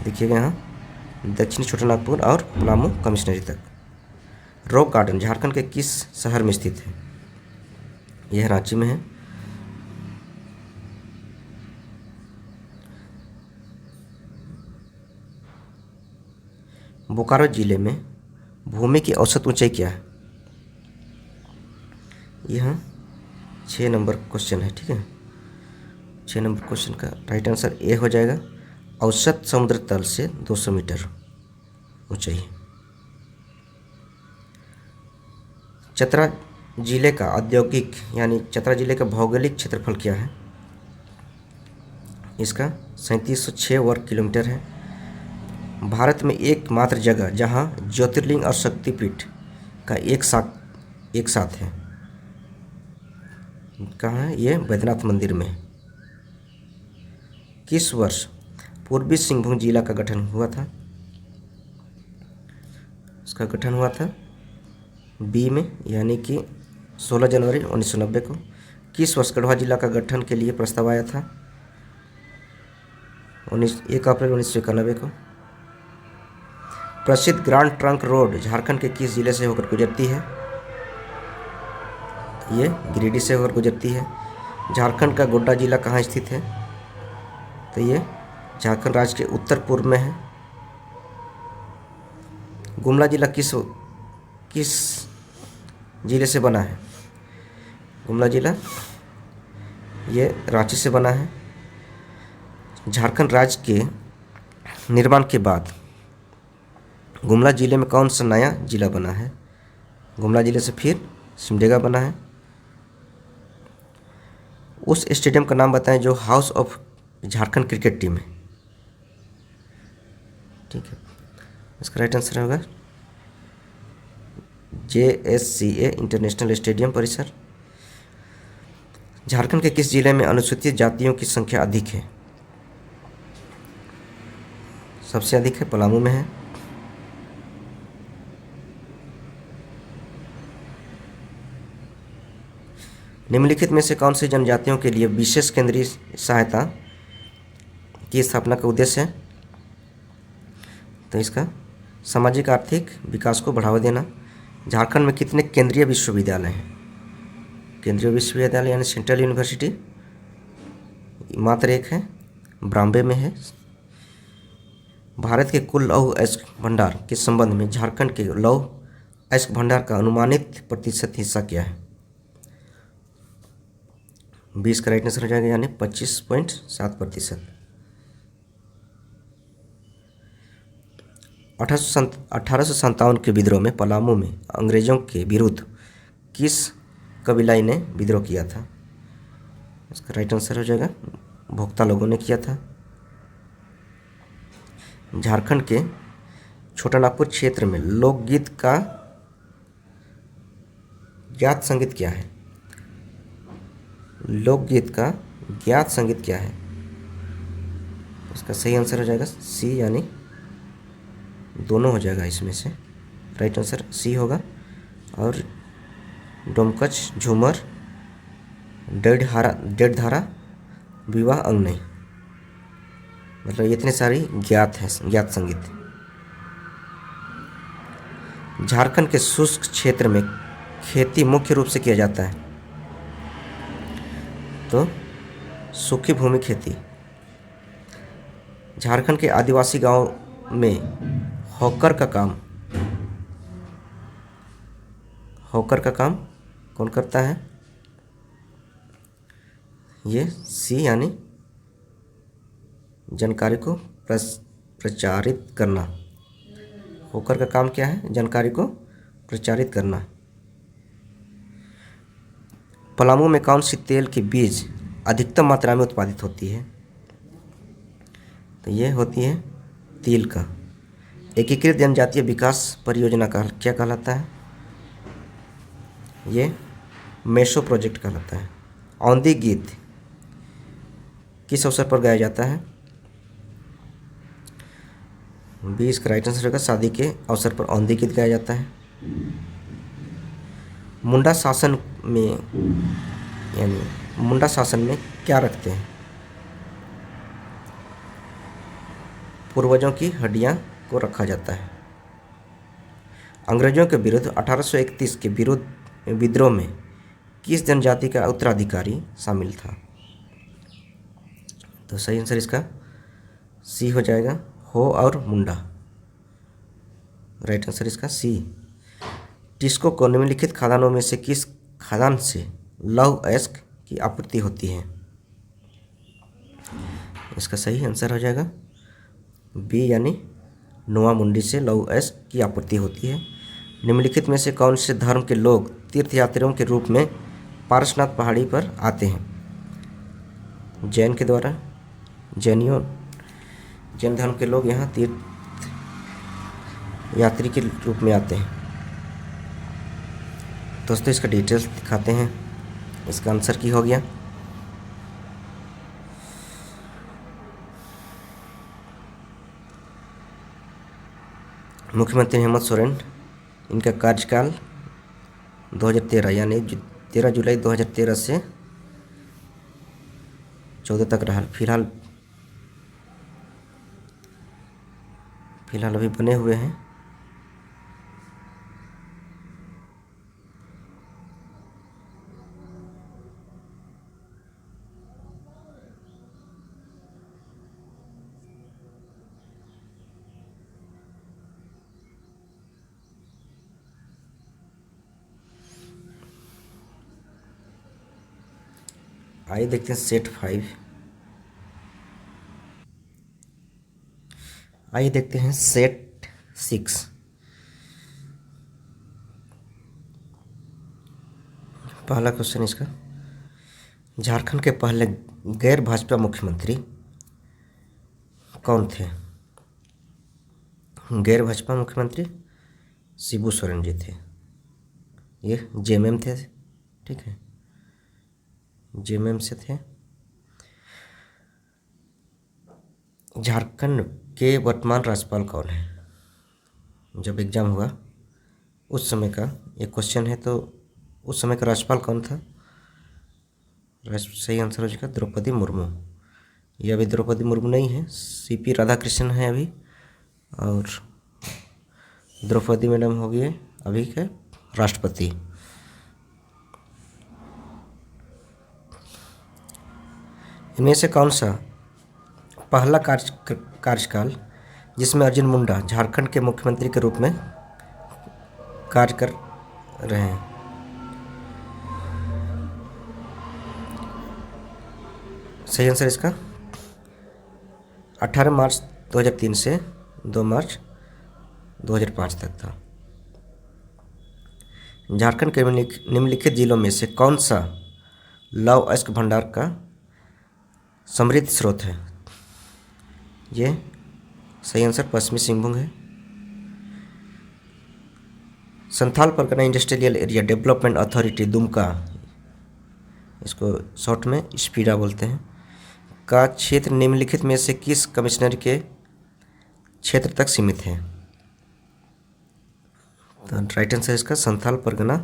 देखिएगा यहाँ दक्षिण छोटा नागपुर और पलामू कमिश्नरी तक। रॉक गार्डन झारखंड के किस शहर में स्थित है? यह रांची में है। बोकारो जिले में भूमि की औसत ऊंचाई क्या है? यह 6 नंबर क्वेश्चन है, ठीक है। 6 नंबर क्वेश्चन का राइट आंसर ए हो जाएगा। औसत समुद्र तल से 200 मीटर ऊंचाई। चतरा जिले का औद्योगिक यानी चतरा जिले का भौगोलिक क्षेत्रफल क्या है? इसका 3706 वर्ग किलोमीटर है। भारत में एकमात्र जगह जहां ज्योतिर्लिंग और शक्तिपीठ का एक साथ है, कहाँ है? ये बैद्यनाथ मंदिर में। किस वर्ष पूर्वी सिंहभूम जिला का गठन हुआ था? इसका गठन हुआ था बी में, यानी कि 16 जनवरी 1990 को। किस वर्ष गढ़वा जिला का गठन के लिए प्रस्ताव आया था? 1 अप्रैल 1991 को। प्रसिद्ध ग्रांड ट्रंक रोड झारखंड के किस जिले से होकर गुजरती है? ये गिरिडीह से होकर गुजरती है। झारखंड का गोड्डा जिला कहाँ स्थित है? तो ये झारखंड राज्य के उत्तर पूर्व में है। गुमला जिला किस जिले से बना है? गुमला जिला ये रांची से बना है। झारखंड राज्य के निर्माण के बाद गुमला जिले में कौन सा नया जिला बना है? गुमला जिले से फिर सिमडेगा बना है। उस स्टेडियम का नाम बताएं जो house of Jharkhand cricket team है। ठीक है, इसका राइट आंसर होगा JSCA इंटरनेशनल स्टेडियम परिसर। झारखंड के किस जिले में अनुसूचित जातियों की संख्या अधिक है? सबसे अधिक है पलामू में है। निम्नलिखित में से कौन सी जनजातियों के लिए विशेष केंद्रीय सहायता की स्थापना का उद्देश्य है? तो इसका सामाजिक आर्थिक विकास को बढ़ावा देना। झारखंड में कितने केंद्रीय विश्वविद्यालय हैं? केंद्रीय विश्वविद्यालय यानी सेंट्रल यूनिवर्सिटी मात्र एक है, ब्राम्बे में है। भारत के कुल लौह अयस्क भंडार के संबंध में झारखंड के लौह अयस्क भंडार का अनुमानित प्रतिशत हिस्सा क्या है? 20 का राइट आंसर हो जाएगा, यानी 25.7%। 1857 के विद्रोह में पलामू में अंग्रेजों के विरुद्ध किस कबीलाई ने विद्रोह किया था? इसका राइट आंसर हो जाएगा भोक्ता लोगों ने किया था। झारखंड के छोटा नागपुर क्षेत्र में लोकगीत का ज्ञात संगीत क्या है? लोकगीत का ज्ञात संगीत क्या है? इसका सही आंसर हो जाएगा सी, यानी दोनों हो जाएगा इसमें से। राइट आंसर सी होगा। और डोमकच, झूमर, डेढ़ धारा, विवाह अंग नहीं, मतलब इतने सारी ज्ञात संगीत। झारखंड के शुष्क क्षेत्र में खेती मुख्य रूप से किया जाता है, तो सूखी भूमि खेती। झारखंड के आदिवासी गांव में हॉकर का काम कौन करता है? ये सी, यानी जानकारी को प्रचारित करना। हॉकर का काम क्या है? जानकारी को प्रचारित करना। पलामू में कौन सी तेल की बीज अधिकतम मात्रा में उत्पादित होती है? तो ये होती है तिल का। एकीकृत जनजातीय विकास परियोजना का क्या कहलाता है? ये मेसो प्रोजेक्ट कहलाता है। औंधी गीत किस अवसर पर गाया जाता है? 20 का राइट आंसर होगा शादी के अवसर पर औंधी गीत गाया जाता है। मुंडा शासन में क्या रखते हैं? पूर्वजों की हड्डियां को रखा जाता है। अंग्रेजों के विरुद्ध 1831 के विद्रोह में किस जनजाति का उत्तराधिकारी शामिल था? तो सही आंसर इसका सी हो जाएगा, हो और मुंडा। राइट आंसर इसका सी। टिस्को को निम्नलिखित खदानों में से किस खदान से लौह अयस्क की आपूर्ति होती है? इसका सही आंसर हो जाएगा बी, यानी नोआ मुंडी से लौह अयस्क की आपूर्ति होती है। निम्नलिखित में से कौन से धर्म के लोग तीर्थयात्रियों के रूप में पारसनाथ पहाड़ी पर आते हैं? जैन के द्वारा जैन धर्म के लोग यहाँ तीर्थ यात्री के रूप में आते हैं। दोस्तों इसका डिटेल्स दिखाते हैं। इसका आंसर की हो गया मुख्यमंत्री हेमंत सोरेन। इनका कार्यकाल 2013 यानी 13 जुलाई 2013 से 14 तक रहा। फिलहाल अभी बने हुए हैं। आइए देखते हैं सेट 5। आइए देखते हैं सेट 6। पहला क्वेश्चन इसका, झारखंड के पहले गैर भाजपा मुख्यमंत्री कौन थे? गैर भाजपा मुख्यमंत्री शिबू सोरेन जी थे। ये जेएमएम थे, ठीक है, जेएमएम से थे। झारखंड के वर्तमान राज्यपाल कौन है? जब एग्जाम हुआ उस समय का ये क्वेश्चन है, तो उस समय का राज्यपाल कौन था? सही आंसर हो जाएगा द्रौपदी मुर्मू। ये अभी द्रौपदी मुर्मू नहीं है, सीपी राधाकृष्णन है अभी, और द्रौपदी मैडम हो गई अभी के राष्ट्रपति। इनमें से कौन सा पहला कार्यकाल जिसमें अर्जुन मुंडा झारखंड के मुख्यमंत्री के रूप में कार्य कर रहे हैं? सही आंसर इसका 18 मार्च 2003 से 2 मार्च 2005 तक था। झारखंड के निम्नलिखित जिलों में से कौन सा लौह अयस्क भंडार का समृद्ध स्रोत है? ये सही आंसर पश्चिमी सिंहभूम है। Santhal Pargana industrial area development authority Dumka, इसको शॉर्ट में स्पीडा बोलते हैं, का क्षेत्र निम्नलिखित में से किस कमिश्नर के क्षेत्र तक सीमित है? तो राइट आंसर इसका संथाल परगना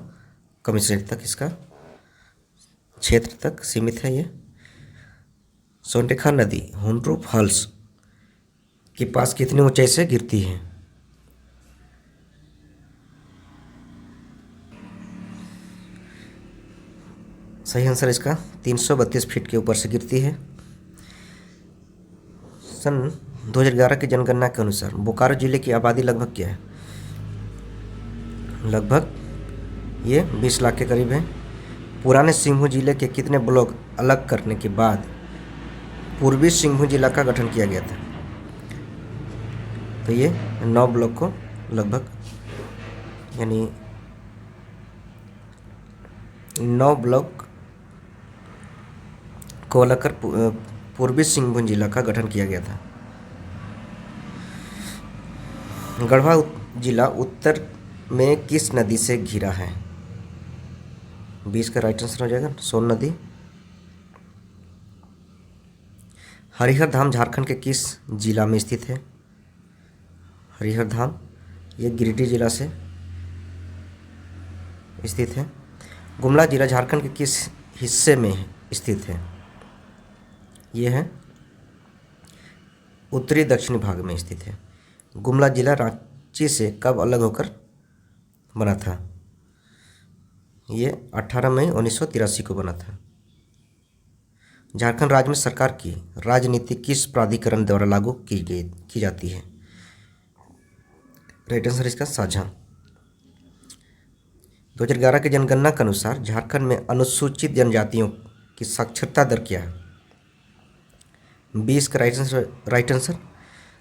कमिश्नर तक इसका क्षेत्र तक सीमित है। ये सोनटेखा नदी हुंड्रू फॉल्स के पास कितनी ऊंचाई से गिरती है? सही आंसर इसका 332 फीट के ऊपर से गिरती है। सन 2011 की जनगणना के अनुसार बोकारो जिले की आबादी लगभग क्या है? लगभग ये 20 लाख के करीब है। पुराने सिंहभूम जिले के कितने ब्लॉक अलग करने के बाद पूर्वी सिंहभूम जिला का गठन किया गया था? तो ये 9 ब्लॉक को लगभग, यानी 9 ब्लॉक को अलग कर पूर्वी सिंहभूम जिला का गठन किया गया था। गढ़वा जिला उत्तर में किस नदी से घिरा है? 20 का राइट आंसर हो जाएगा सोन नदी। हरिहर धाम झारखंड के किस जिला में स्थित है? हरिहर धाम ये गिरिडीह जिला से स्थित है। गुमला जिला झारखंड के किस हिस्से में स्थित है? ये है उत्तरी दक्षिणी भाग में स्थित है। गुमला जिला रांची से कब अलग होकर बना था? ये 18 मई 1983 को बना था। झारखंड राज्य में सरकार की राजनीति किस प्राधिकरण द्वारा लागू की जाती है? राइट आंसर इसका साझा। 2011 की जनगणना के अनुसार झारखंड में अनुसूचित जनजातियों की साक्षरता दर क्या है? 20 का राइट आंसर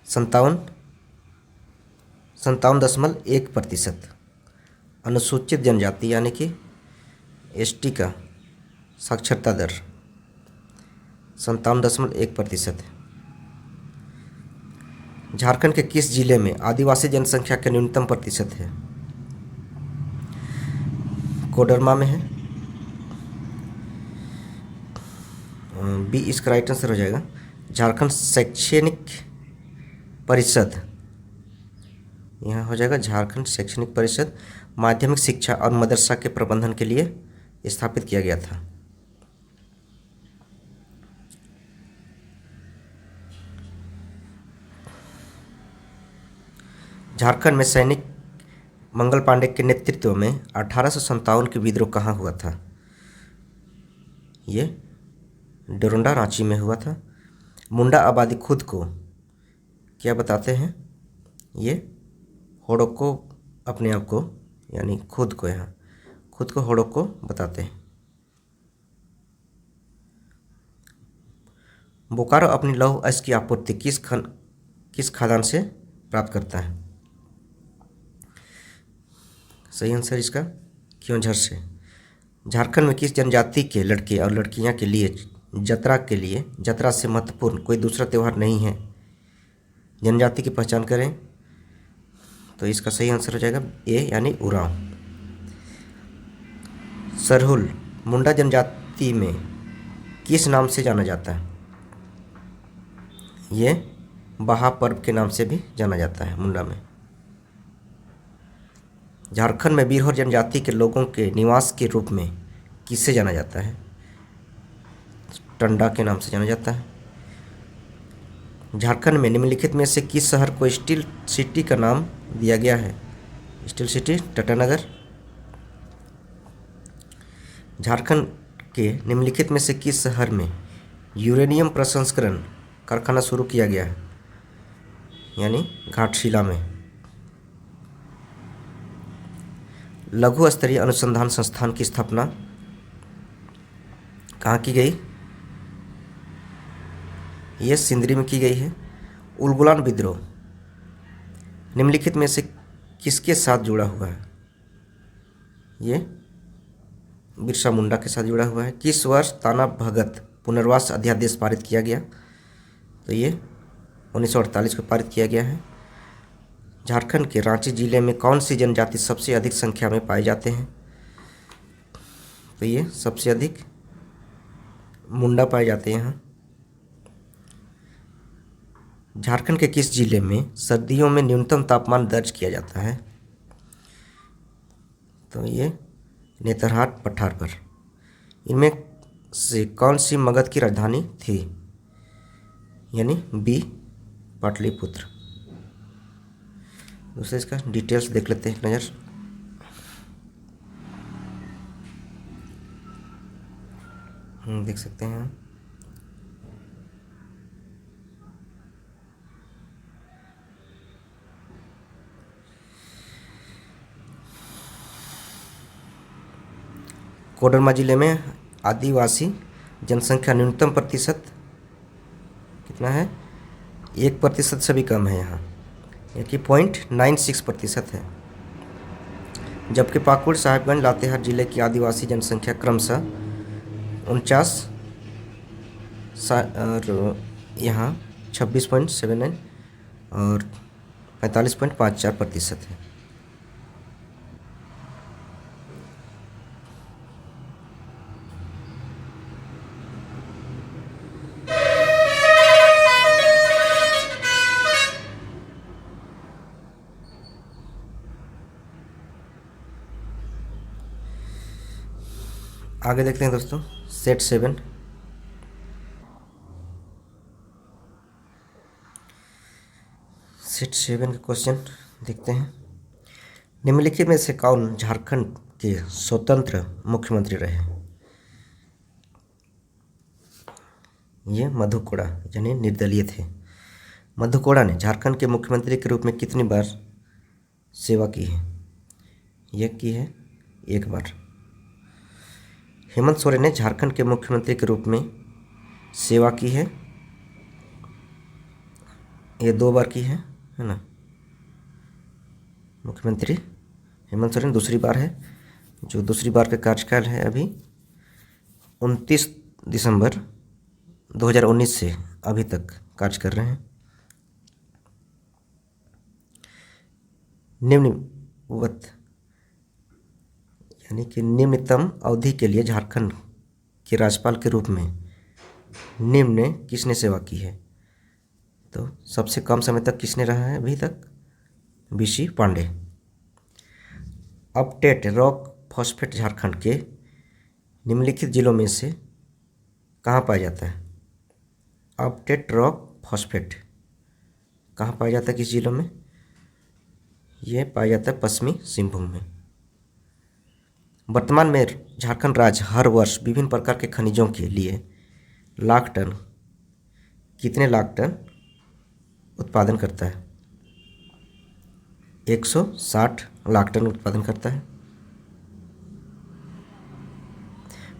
57.1%। अनुसूचित जनजाति यानी कि एसटी का साक्षरता दर 57.1% है। झारखंड के किस जिले में आदिवासी जनसंख्या का न्यूनतम प्रतिशत है? कोडरमा में है। बी इसका राइट आंसर हो जाएगा झारखंड शैक्षणिक परिषद। यहाँ हो जाएगा झारखंड शैक्षणिक परिषद माध्यमिक शिक्षा और मदरसा के प्रबंधन के लिए स्थापित किया गया था। झारखंड में सैनिक मंगल पांडे के नेतृत्व में 1857 के विद्रोह कहाँ हुआ था? ये डोरंडा रांची में हुआ था। मुंडा आबादी खुद को क्या बताते हैं? ये होड़ोको अपने आप को, यानी खुद को, यहाँ खुद को होड़ोको बताते हैं। बोकारो अपनी लौह अयस्क की आपूर्ति किस खादान से प्राप्त करता है? सही आंसर इसका क्योंझर से। झारखंड में किस जनजाति के लड़के और लड़कियां के लिए जतरा से महत्वपूर्ण कोई दूसरा त्यौहार नहीं है? जनजाति की पहचान करें तो इसका सही आंसर हो जाएगा ए यानी उरांव। सरहुल मुंडा जनजाति में किस नाम से जाना जाता है? ये बहा पर्व के नाम से भी जाना जाता है मुंडा में। झारखंड में बिरहोर जनजाति के लोगों के निवास के रूप में किससे जाना जाता है? टंडा के नाम से जाना जाता है। झारखंड में निम्नलिखित में से किस शहर को स्टील सिटी का नाम दिया गया है? Steel city Tatanagar. झारखंड के निम्नलिखित में से किस शहर में यूरेनियम प्रसंस्करण कारखाना शुरू किया गया है? यानी घाटशिला में। लघु स्तरीय अनुसंधान संस्थान की स्थापना कहाँ की गई? ये सिंदरी में की गई है। उलगुलान विद्रोह निम्नलिखित में से किसके साथ जुड़ा हुआ है? ये बिरसा मुंडा के साथ जुड़ा हुआ है। किस वर्ष ताना भगत पुनर्वास अध्यादेश पारित किया गया? तो ये 1948 को पारित किया गया है। झारखंड के रांची जिले में कौन सी जनजाति सबसे अधिक संख्या में पाए जाते हैं? तो ये सबसे अधिक मुंडा पाए जाते हैं यहाँ। झारखंड के किस जिले में सर्दियों में न्यूनतम तापमान दर्ज किया जाता है? तो ये नेतरहाट पठार पर। इनमें से कौन सी मगध की राजधानी थी? यानी बी पाटलिपुत्र। दूसरे इसका डिटेल्स देख लेते हैं एक नज़र। देख सकते हैं कोडरमा जिले में आदिवासी जनसंख्या न्यूनतम प्रतिशत कितना है? 1% से भी कम है यहाँ, यानी 0.96% है। जबकि पाकुड़, साहिबगंज, लातेहार जिले की आदिवासी जनसंख्या क्रमशः 49 और यहाँ 26.79 और 45.54% है। आगे देखते हैं दोस्तों सेट 7। सेट 7 के क्वेश्चन देखते हैं। निम्नलिखित में से कौन झारखंड के स्वतंत्र मुख्यमंत्री रहे? ये मधु कोड़ा यानी निर्दलीय थे। मधु कोड़ा ने झारखंड के मुख्यमंत्री के रूप में कितनी बार सेवा की है? यह की है 1 बार। हेमंत सोरेन ने झारखंड के मुख्यमंत्री के रूप में सेवा की है, ये 2 बार की है ना। मुख्यमंत्री हेमंत सोरेन दूसरी बार है, जो दूसरी बार का कार्यकाल है अभी 29 दिसंबर 2019 से अभी तक कार्य कर रहे हैं। निम्नवत यानी कि निम्नतम अवधि के लिए झारखंड के राज्यपाल के रूप में निम्न ने किसने सेवा की है? तो सबसे कम समय तक किसने रहा है अभी तक? B C Pandey. Update rock phosphate Jharkhand के निम्नलिखित जिलों में से कहाँ पाया जाता है? अपडेट रॉक फॉस्फेट कहाँ पाया जाता है, किस जिलों में? ये पाया जाता है पश्चिमी सिंहभूम में। वर्तमान में झारखंड राज्य हर वर्ष विभिन्न प्रकार के खनिजों के लिए कितने लाख टन उत्पादन करता है? 160 लाख टन उत्पादन करता है।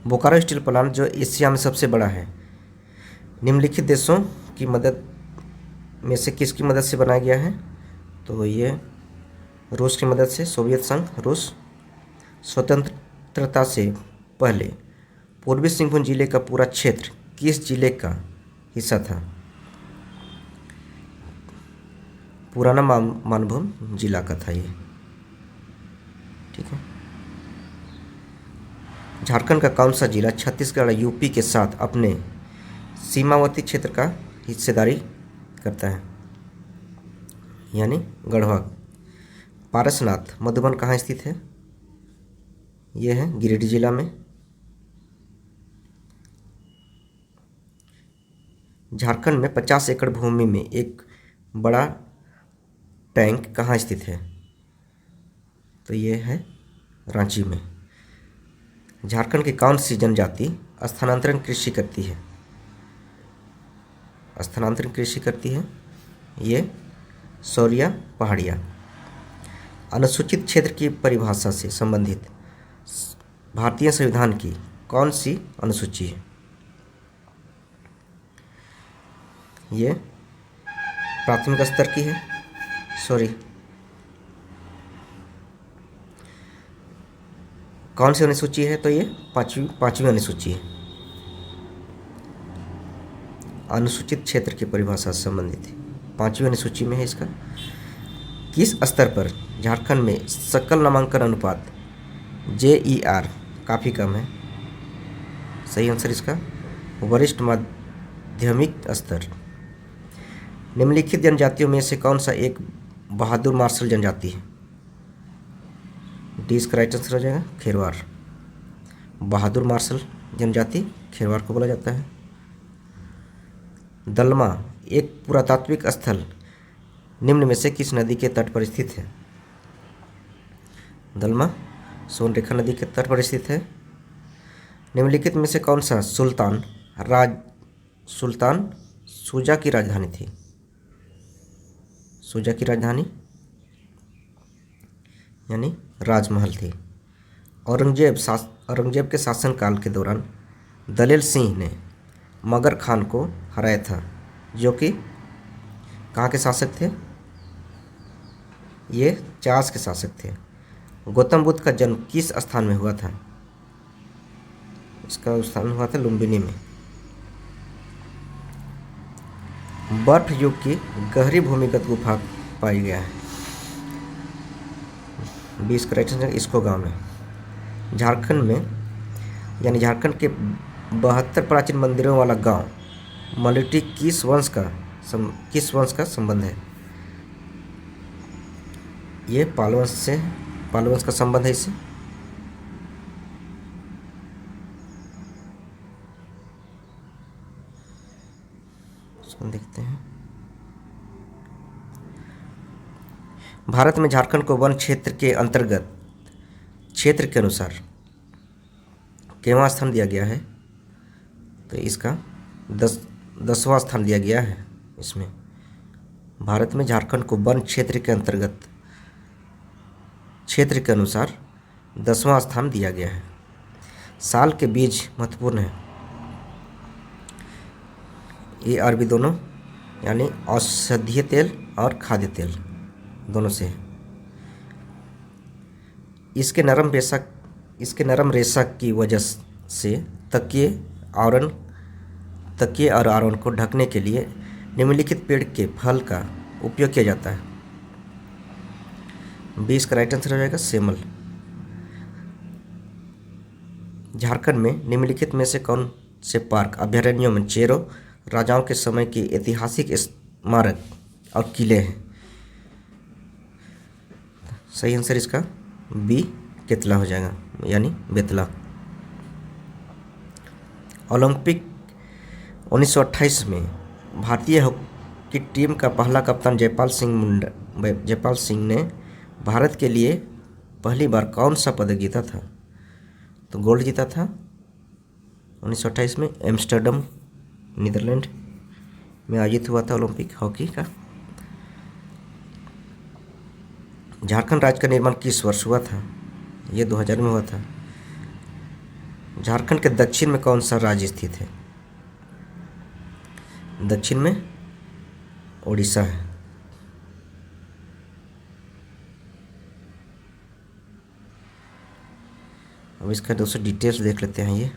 बोकारो स्टील प्लांट जो एशिया में सबसे बड़ा है निम्नलिखित देशों की मदद में से किसकी मदद से बनाया गया है? तो ये रूस की मदद से। सोवियत संघ, रूस। स्वतंत्रता से पहले पूर्वी सिंहभूम जिले का पूरा क्षेत्र किस जिले का हिस्सा था? पुराना मानभूम जिला का था ये। ठीक है। झारखंड का कौन सा जिला छत्तीसगढ़ यूपी के साथ अपने सीमावर्ती क्षेत्र का हिस्सेदारी करता है, यानी गढ़वा? पारसनाथ मधुबन कहाँ स्थित है? यह है गिरिडीह जिला में। झारखंड में 50 एकड़ भूमि में एक बड़ा टैंक कहाँ स्थित है? तो ये है रांची में। झारखंड की कौन सी जनजाति स्थानांतरण कृषि करती है? स्थानांतरण कृषि करती है ये सौरिया पहाड़िया। अनुसूचित क्षेत्र की परिभाषा से संबंधित भारतीय संविधान की कौन सी अनुसूची है? ये प्राथमिक स्तर की है, कौन सी अनुसूची है? तो ये पांचवी अनुसूची है। अनुसूचित क्षेत्र की परिभाषा से संबंधित है, 5वीं अनुसूची में है इसका। किस स्तर पर झारखंड में सकल नामांकन अनुपात JER काफ़ी कम है? सही आंसर इसका वरिष्ठ माध्यमिक स्तर। निम्नलिखित जनजातियों में से कौन सा एक बहादुर मार्शल जनजाति है? डी इसका राइट आंसर हो जाएगा खेरवार। बहादुर मार्शल जनजाति खेरवार को बोला जाता है। दलमा एक पुरातात्विक स्थल निम्न में से किस नदी के तट पर स्थित है? दलमा सोनरेखा नदी के तट पर स्थित है। निम्नलिखित में से कौन सा सुल्तान शुजा की राजधानी थी? शुजा की राजधानी यानी राजमहल थी। औरंगजेब के शासनकाल के दौरान दलेल सिंह ने मगर खान को हराया था, जो कि कहाँ के शासक थे? ये चास के शासक थे। गौतम बुद्ध का जन्म किस स्थान में हुआ था? इसका स्थान हुआ था लुम्बिनी में। बर्फ युग की गहरी भूमिगत गुफा पाई गया है। 20 करेक्शन इसको गांव में। झारखंड में यानी झारखंड के 72 प्राचीन मंदिरों वाला गांव मलुटी किस वंश का संबंध है? ये पाल वंश का संबंध है इससे। देखते हैं। भारत में झारखंड को वन क्षेत्र के अंतर्गत क्षेत्र के अनुसार केवां स्थान दिया गया है? तो इसका 10वां स्थान दिया गया है इसमें। भारत में झारखंड को वन क्षेत्र के अंतर्गत क्षेत्र के अनुसार 10वां स्थान दिया गया है। साल के बीज महत्वपूर्ण है। ये अरबी दोनों यानी औषधीय तेल और खाद्य तेल दोनों से है। इसके नरम रेशा की वजह से तकिए और आवरण को ढकने के लिए निम्नलिखित पेड़ के फल का उपयोग किया जाता है। 20 का राइट आंसर हो जाएगा सेमल। झारखंड में निम्नलिखित में से कौन से पार्क अभयारण्यों में चेरो राजाओं के समय के ऐतिहासिक स्मारक और किले हैं? सही आंसर इसका बी केतला हो जाएगा, यानी बेतला। ओलंपिक 1928 में भारतीय हॉकी टीम का पहला कप्तान जयपाल सिंह ने भारत के लिए पहली बार कौन सा पदक जीता था? तो गोल्ड जीता था 1928 में एम्स्टर्डम नीदरलैंड में आयोजित हुआ था ओलंपिक हॉकी का। झारखंड राज्य का निर्माण किस वर्ष हुआ था? ये 2000 में हुआ था। झारखंड के दक्षिण में कौन सा राज्य स्थित है? दक्षिण में उड़ीसा है। अब इसका दोस्तों डिटेल्स देख लेते हैं। ये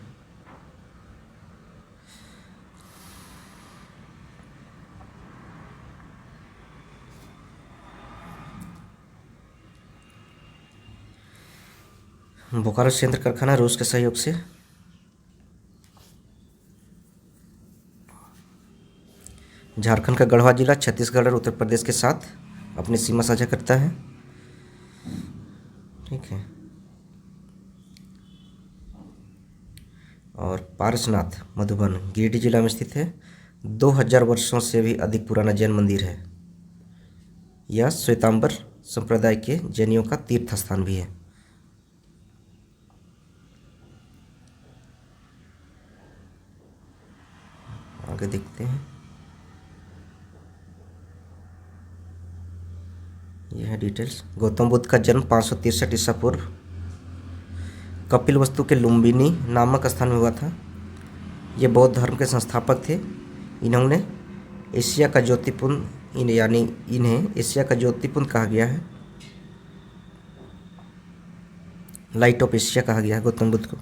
बोकारो संयंत्र कारखाना रूस के सहयोग से झारखंड का गढ़वा जिला छत्तीसगढ़ और उत्तर प्रदेश के साथ अपनी सीमा साझा करता है। ठीक है। और पारसनाथ मधुबन गिरिडीह जिला में स्थित है। 2000 वर्षों से भी अधिक पुराना जैन मंदिर है। यह श्वेतांबर संप्रदाय के जैनियों का तीर्थ स्थान भी है। आगे देखते हैं। यह है डिटेल्स। गौतम बुद्ध का जन्म 563 ईसा पूर्व कपिलवस्तु के लुम्बिनी नामक स्थान में हुआ था। ये बौद्ध धर्म के संस्थापक थे। इन्होंने एशिया का ज्योतिपुंज यानी इन्हें एशिया का ज्योतिपुंज कहा गया है। लाइट ऑफ एशिया कहा गया है गौतम बुद्ध को।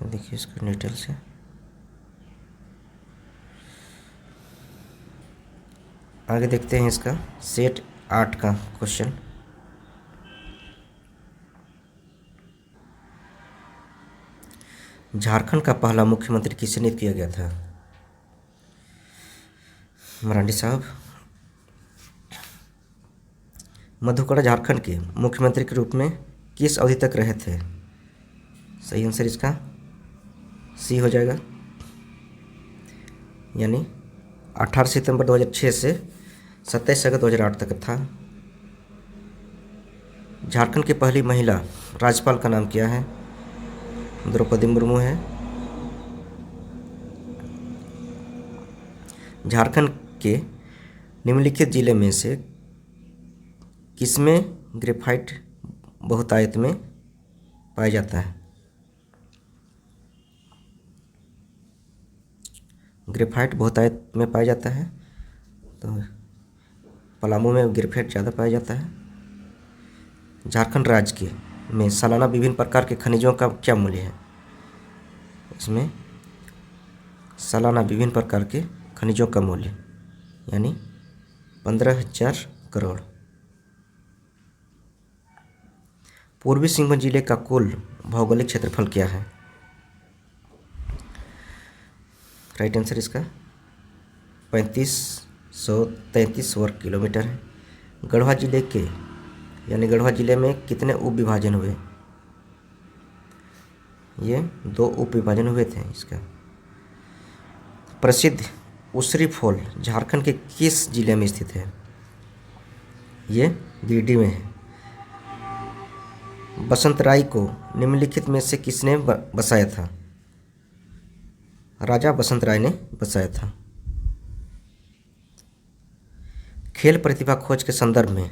देखिए इसका डिटेल्स है। आगे देखते हैं इसका सेट 8 का क्वेश्चन। झारखंड का पहला मुख्यमंत्री किसे नियुक्त किया गया था? मरांडी साहब। मधुकर झारखंड के मुख्यमंत्री के रूप में किस अवधि तक रहे थे? सही आंसर इसका सी हो जाएगा, यानी 18 सितंबर 2006 से 27 अगस्त 2008 तक था। झारखंड की पहली महिला राज्यपाल का नाम क्या है? द्रौपदी मुर्मू है। झारखंड के निम्नलिखित जिले में से किसमें ग्रेफाइट बहुतायत में पाया जाता है? ग्रेफाइट बहुतायत में पाया जाता है तो पलामू में ग्रेफाइट ज़्यादा पाया जाता है। झारखंड राज्य के में सालाना विभिन्न प्रकार के खनिजों का क्या मूल्य है? इसमें सालाना विभिन्न प्रकार के खनिजों का मूल्य यानी 15,000 करोड़। पूर्वी सिंहभूम जिले का कुल भौगोलिक क्षेत्रफल क्या है? राइट आंसर इसका 3533 वर्ग किलोमीटर है। गढ़वा जिले के यानी गढ़वा जिले में कितने उप विभाजन हुए? ये 2 उप विभाजन हुए थे। इसका प्रसिद्ध उसरी फॉल झारखंड के किस जिले में स्थित है? ये गिरिडीह में है। बसंत राय को निम्नलिखित में से किसने बसाया था? राजा बसंत राय ने बसाया था। खेल प्रतिभा खोज के संदर्भ में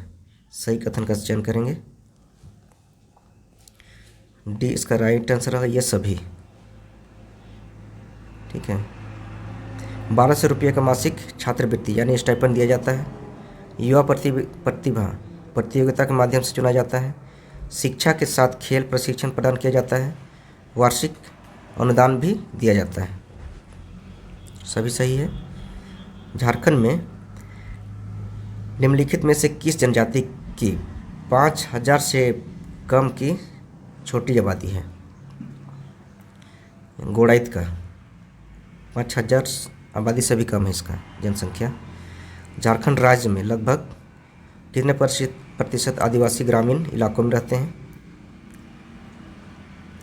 सही कथन का चयन करेंगे। डी इसका राइट आंसर है, ये सभी। ठीक है। 1200 रुपये का मासिक छात्रवृत्ति यानी स्टाइपेंड दिया जाता है। युवा प्रतिभा प्रतियोगिता के माध्यम से चुना जाता है। शिक्षा के साथ खेल प्रशिक्षण प्रदान किया जाता है। वार्षिक अनुदान भी दिया जाता है। सभी सही है। झारखंड में निम्नलिखित में से किस जनजाति की 5000 से कम की छोटी आबादी है? गोड़ाइत का 5000 आबादी से भी कम है इसका जनसंख्या। झारखंड राज्य में लगभग कितने प्रतिशत आदिवासी ग्रामीण इलाकों में रहते हैं?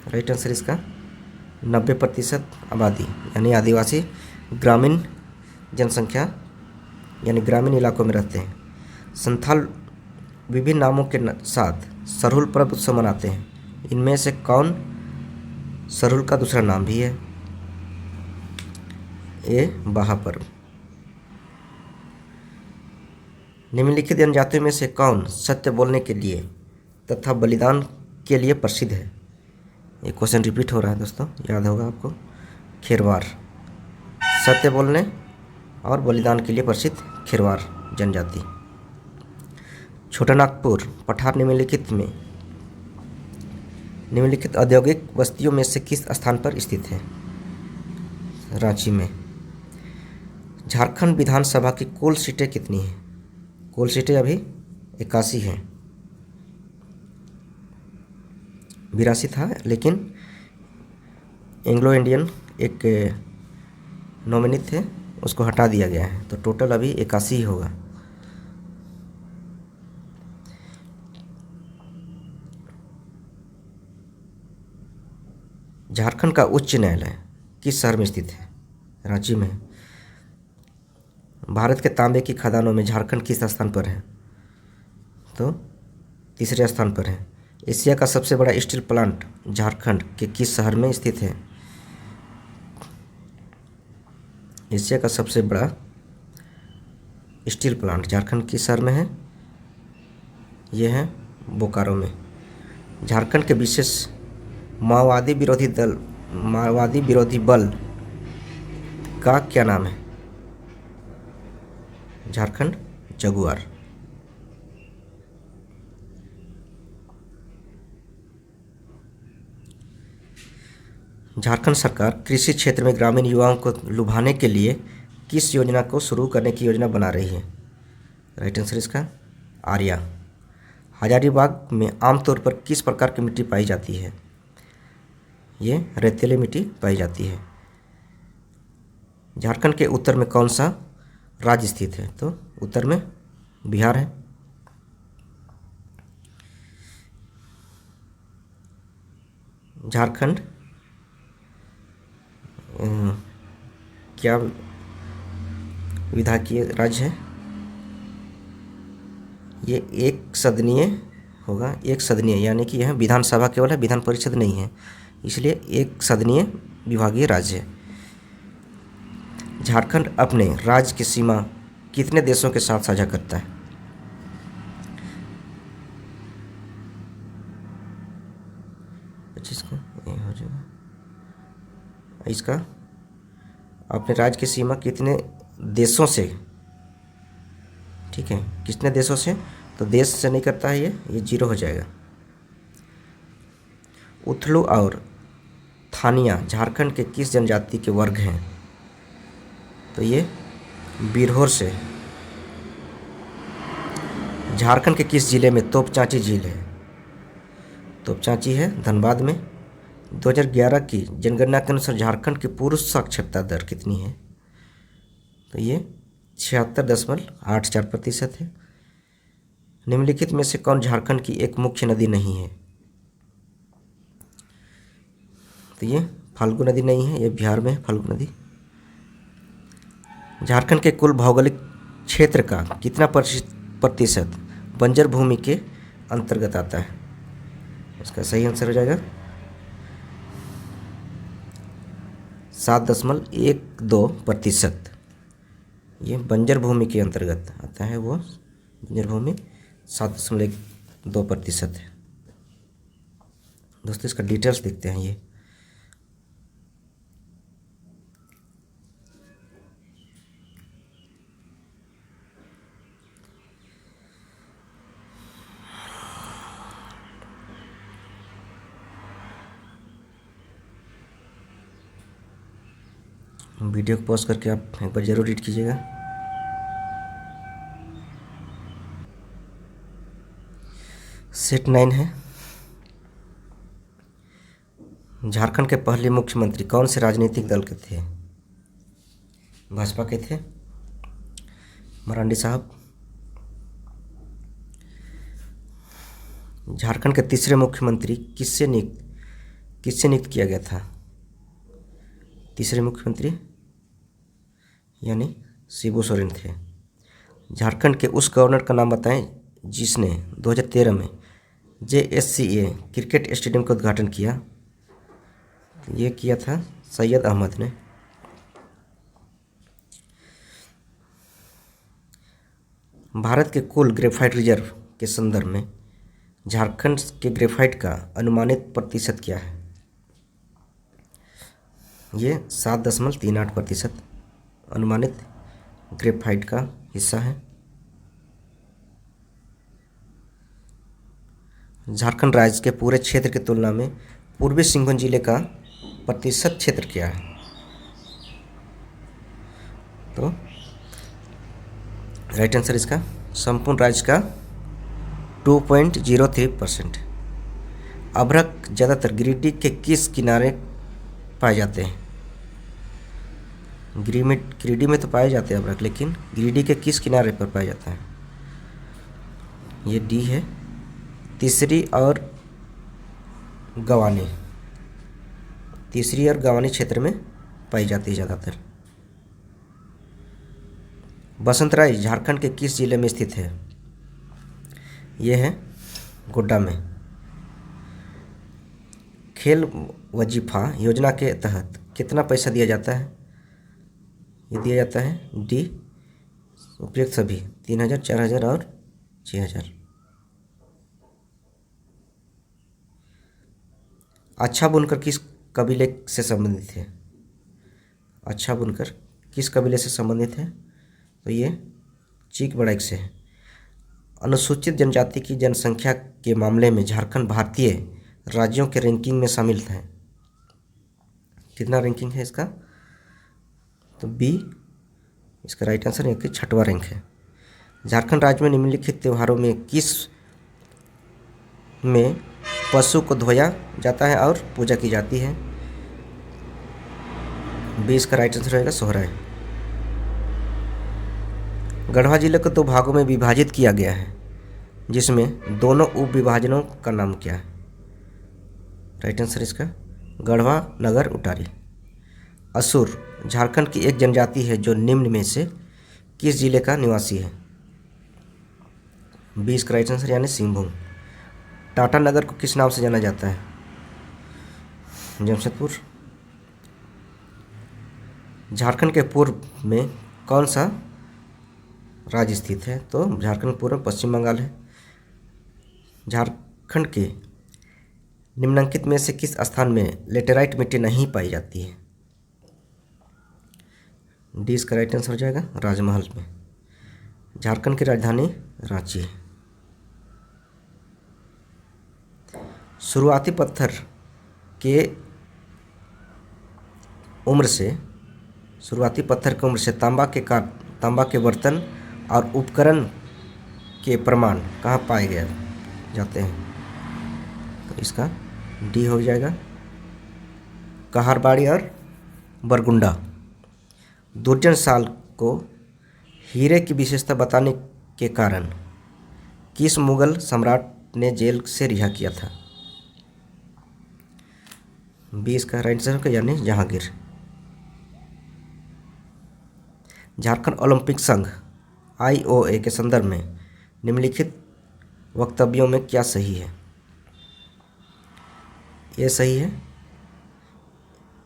राइट आंसर इसका 90% आबादी यानी आदिवासी ग्रामीण जनसंख्या यानी ग्रामीण इलाकों में रहते हैं। संथाल विभिन्न नामों के साथ सरहुल पर्व उत्सव मनाते हैं। इनमें से कौन सरहुल का दूसरा नाम भी है? ए बाहा पर्व। निम्नलिखित जनजातियों में से कौन सत्य बोलने के लिए तथा बलिदान के लिए प्रसिद्ध है? ये क्वेश्चन रिपीट हो रहा है दोस्तों, याद होगा आपको। खेरवार, सत्य बोलने और बलिदान के लिए प्रसिद्ध खेरवार जनजाति। छोटा नागपुर पठार निम्नलिखित औद्योगिक बस्तियों में से किस स्थान पर स्थित है? रांची में। झारखंड विधानसभा की कुल सीटें कितनी हैं? कुल सीटें अभी 81 हैं। 82 था, लेकिन एंग्लो इंडियन एक नॉमिनी थे, उसको हटा दिया गया है, तो टोटल अभी 81 ही होगा। झारखंड का उच्च न्यायालय किस शहर में स्थित है? रांची में। भारत के तांबे की खदानों में झारखंड किस स्थान पर है? तो तीसरे स्थान पर है। एशिया का सबसे बड़ा स्टील प्लांट झारखंड के किस शहर में स्थित है? एशिया का सबसे बड़ा स्टील प्लांट झारखंड किस शहर में है? ये है बोकारो में। झारखंड के विशेष माओवादी विरोधी बल का क्या नाम है? झारखंड जगुआर। झारखंड सरकार कृषि क्षेत्र में ग्रामीण युवाओं को लुभाने के लिए किस योजना को शुरू करने की योजना बना रही है? राइट आंसर इसका आर्या। हजारीबाग में आमतौर पर किस प्रकार की मिट्टी पाई जाती है? ये रेतीली मिट्टी पाई जाती है। झारखंड के उत्तर में कौन सा राज्य स्थित है? तो उत्तर में बिहार है। झारखंड क्या विधायकीय राज्य है? ये एक सदनीय होगा, एक सदनीय, यानी कि यह विधानसभा केवल है, विधान परिषद नहीं है, इसलिए एक सदनीय विभागीय राज्य है। झारखंड अपने राज्य की सीमा कितने देशों के साथ साझा करता है? इसका ये हो जाएगा, इसका अपने राज्य की सीमा कितने देशों से, ठीक है, कितने देशों से, तो देश से नहीं करता है, ये 0 हो जाएगा। उथलू और थानिया झारखंड के किस जनजाति के वर्ग हैं? तो ये बिरहोर से। झारखंड के किस जिले में तोपचांची झील है? तोपचांची है धनबाद में। 2011 की जनगणना के अनुसार झारखंड की पुरुष साक्षरता दर कितनी है? तो ये 76.84% है। निम्नलिखित में से कौन झारखंड की एक मुख्य नदी नहीं है? तो ये फाल्गु नदी नहीं है, ये बिहार में है फाल्गु नदी। झारखंड के कुल भौगोलिक क्षेत्र का कितना प्रतिशत बंजर भूमि के अंतर्गत आता है? इसका सही आंसर हो जाएगा 7.12%। ये बंजर भूमि के अंतर्गत आता है, वो बंजर भूमि 7.2% है। दोस्तों इसका डिटेल्स देखते हैं। ये वीडियो को पॉज करके आप एक बार जरूर रीड कीजिएगा। सेट 9 है। झारखंड के पहले मुख्यमंत्री कौन से राजनीतिक दल के थे? भाजपा के थे, मरांडी साहब। झारखंड के तीसरे मुख्यमंत्री किससे नियुक्त किया गया था? तीसरे मुख्यमंत्री यानी शिबू सोरेन थे। झारखंड के उस गवर्नर का नाम बताएं जिसने 2013 में JSCA क्रिकेट स्टेडियम का उद्घाटन किया। ये किया था सैयद अहमद ने। भारत के कुल ग्रेफाइट रिजर्व के संदर्भ में झारखंड के ग्रेफाइट का अनुमानित प्रतिशत क्या है? ये 7.38% अनुमानित ग्रेफाइट का हिस्सा है। झारखंड राज्य के पूरे क्षेत्र की तुलना में पूर्वी सिंहभूम जिले का प्रतिशत क्षेत्र क्या है? तो राइट आंसर इसका संपूर्ण राज्य का 2.03%। अभ्रक ज़्यादातर गिरिडीह के किस किनारे पाए जाते हैं? गिरिडीह में तो पाए जाते हैं अभ्रक, लेकिन गिरिडीह के किस किनारे पर पाया जाता है? ये डी है, तीसरी और गवानी। तीसरी और गवानी क्षेत्र में पाई जाती है ज़्यादातर। बसंतराय झारखंड के किस जिले में स्थित है? ये है गोड्डा में। खेल वजीफा योजना के तहत कितना पैसा दिया जाता है? ये दिया जाता है डी उपयुक्त सभी 3,000, 4,000 और 6,000। अच्छा बुनकर किस कबीले से संबंधित है? अच्छा बुनकर किस कबीले से संबंधित है? तो ये चीक बड़ैक से है। अनुसूचित जनजाति की जनसंख्या के मामले में झारखंड भारतीय राज्यों के रैंकिंग में शामिल है। कितना रैंकिंग है इसका? तो बी इसका राइट आंसर है कि 6वां रैंक है। झारखंड राज्य में निम्नलिखित त्योहारों में किस में पशु को धोया जाता है और पूजा की जाती है? बी इसका राइट आंसर रहेगा सोहराय। गढ़वा जिले को 2 भागों में विभाजित किया गया है, जिसमें दोनों उप विभाजनों का नाम क्या है? राइट आंसर इसका गढ़वा नगर उटारी। असुर झारखंड की एक जनजाति है जो निम्न में से किस जिले का निवासी है? बी इसका राइट आंसर यानी सिंहभूम। टाटा नगर को किस नाम से जाना जाता है? जमशेदपुर। झारखंड के पूर्व में कौन सा राज्य स्थित है? तो झारखंड पूर्व में पश्चिम बंगाल है। झारखंड के निम्नलिखित में से किस स्थान में लेटेराइट मिट्टी नहीं पाई जाती है? डी इसका राइट आंसर हो जाएगा राजमहल में। झारखंड की राजधानी रांची है। शुरुआती पत्थर के उम्र से तांबा के बर्तन और उपकरण के प्रमाण कहाँ पाए गए जाते हैं? तो इसका डी हो जाएगा कहारबाड़ी और बरगुंडा। दुर्जन साल को हीरे की विशेषता बताने के कारण किस मुगल सम्राट ने जेल से रिहा किया था? बी इसका राइट आंसर यानी जहांगीर। झारखंड ओलंपिक संघ IOA के संदर्भ में निम्नलिखित वक्तव्यों में क्या सही है? ये सही है,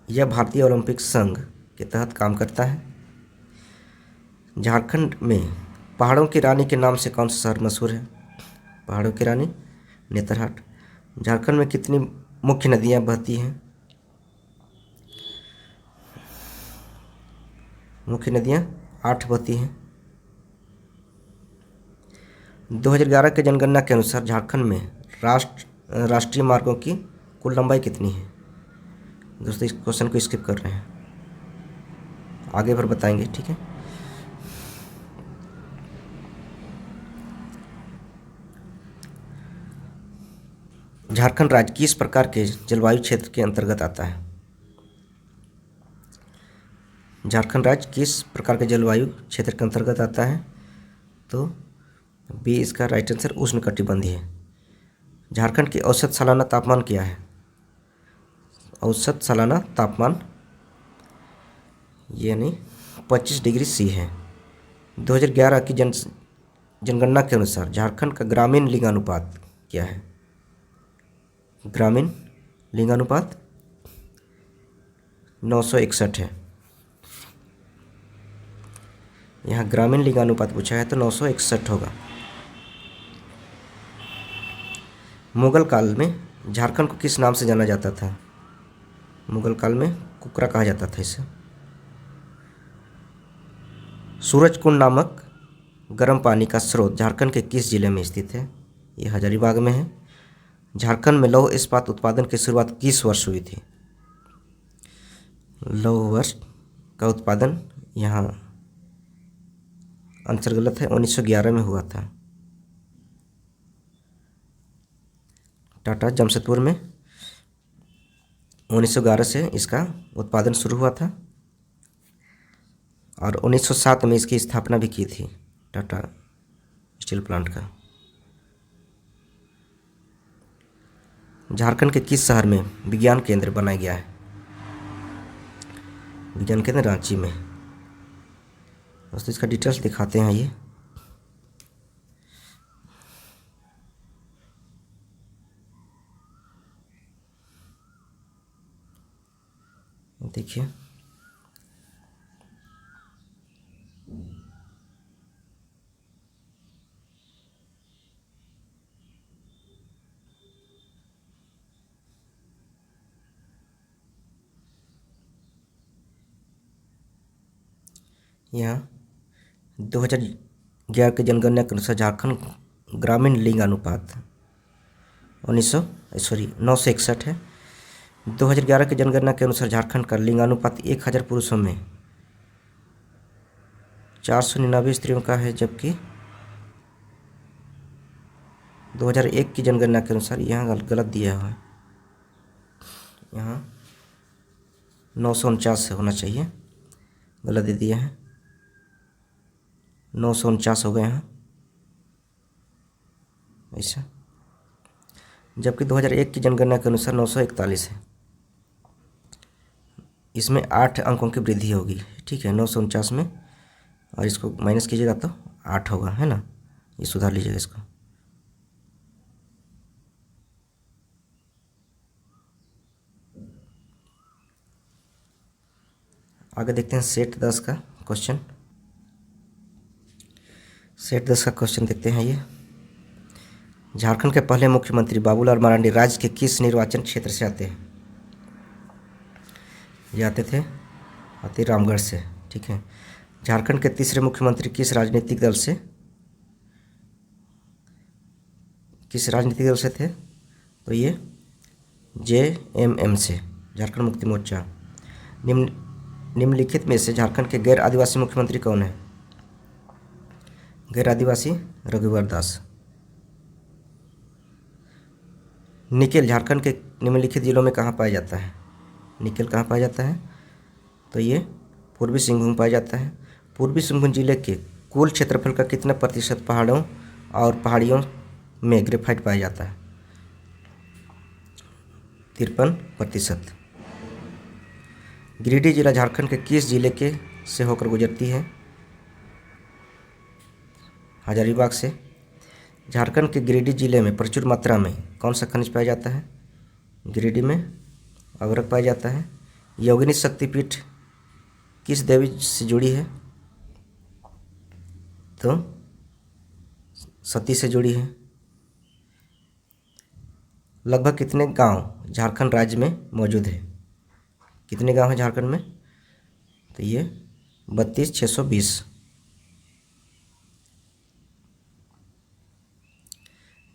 यह भारतीय ओलंपिक संघ के तहत काम करता है। झारखंड में पहाड़ों की रानी के नाम से कौन सा शहर मशहूर है? पहाड़ों की रानी नेतरहाट। झारखंड में कितनी मुख्य नदियां बहती हैं? मुख्य नदियां 8 बहती हैं। 2011 के जनगणना के अनुसार झारखंड में राष्ट्रीय मार्गों की कुल लंबाई कितनी है? दोस्तों इस क्वेश्चन को स्किप कर रहे हैं, आगे पर बताएंगे, ठीक है। झारखंड राज्य किस प्रकार के जलवायु क्षेत्र के अंतर्गत आता है? झारखंड राज्य किस प्रकार के जलवायु क्षेत्र के अंतर्गत आता है? तो बी इसका राइट आंसर उष्णकटिबंधीय है। झारखंड की औसत सालाना तापमान क्या है? औसत सालाना तापमान यानी 25 डिग्री C है। 2011 की जनगणना के अनुसार झारखंड का ग्रामीण लिंगानुपात क्या है? ग्रामीण लिंगानुपात 961 है। यहाँ ग्रामीण लिंगानुपात पूछा है तो 961 होगा। मुगल काल में झारखंड को किस नाम से जाना जाता था? मुगल काल में कुकरा कहा जाता था इसे। सूरजकुंड नामक गर्म पानी का स्रोत झारखंड के किस जिले में स्थित है? ये हजारीबाग में है। झारखंड में लौह इस्पात उत्पादन की शुरुआत किस वर्ष हुई थी? लौह वर्ष का उत्पादन यहाँ आंसर गलत है, 1911 में हुआ था। टाटा जमशेदपुर में 1911 से इसका उत्पादन शुरू हुआ था और 1907 में इसकी स्थापना भी की थी टाटा स्टील प्लांट का। झारखंड के किस शहर में विज्ञान केंद्र बनाया गया है? विज्ञान केंद्र रांची में। दोस्तों इसका डिटेल्स दिखाते हैं, ये देखिए। यहाँ 2011 की जनगणना के अनुसार झारखंड ग्रामीण लिंग अनुपात 961 है। 2011 की जनगणना के अनुसार झारखंड का लिंगानुपात 1000 पुरुषों में 499 स्त्रियों का है, जबकि 2001 की जनगणना के अनुसार यहाँ गलत दिया हुआ है, यहाँ 949 होना चाहिए, गलत दे दिया है, 949 हो गए यहाँ ऐसा, जबकि 2001 की जनगणना के अनुसार 941 है। इसमें 8 अंकों की वृद्धि होगी, ठीक है, 949 में, और इसको माइनस कीजिएगा तो 8 होगा, है ना, ये सुधार लीजिएगा इसको। आगे देखते हैं सेट 10 का क्वेश्चन। सेट 10 का क्वेश्चन देखते हैं। ये झारखंड के पहले मुख्यमंत्री बाबूलाल मरांडी राज्य के किस निर्वाचन क्षेत्र से आते हैं? ये आते थे रामगढ़ से, ठीक है। झारखंड के तीसरे मुख्यमंत्री किस राजनीतिक दल से थे? तो ये JMM से, झारखंड मुक्ति मोर्चा। निम्नलिखित में से झारखंड के गैर आदिवासी मुख्यमंत्री कौन है? गैर आदिवासी रघुवर दास। निकेल झारखंड के निम्नलिखित जिलों में कहाँ पाया जाता है? निकेल कहाँ पाया जाता है? तो ये पूर्वी सिंहभूम पाया जाता है। पूर्वी सिंहभूम जिले के कुल क्षेत्रफल का कितना प्रतिशत पहाड़ों और पहाड़ियों में ग्रेफाइट पाया जाता है? 53%। गिरिडीह जिला झारखंड के किस जिले के से होकर गुजरती है? हजारीबाग से। झारखंड के गिरिडीह जिले में प्रचुर मात्रा में कौन सा खनिज पाया जाता है? गिरिडीह में अवरक पाया जाता है। योगिनी शक्तिपीठ किस देवी से जुड़ी है? तो सती से जुड़ी है। लगभग कितने गांव झारखंड राज्य में मौजूद है? कितने गांव हैं झारखंड में? तो ये 32,620।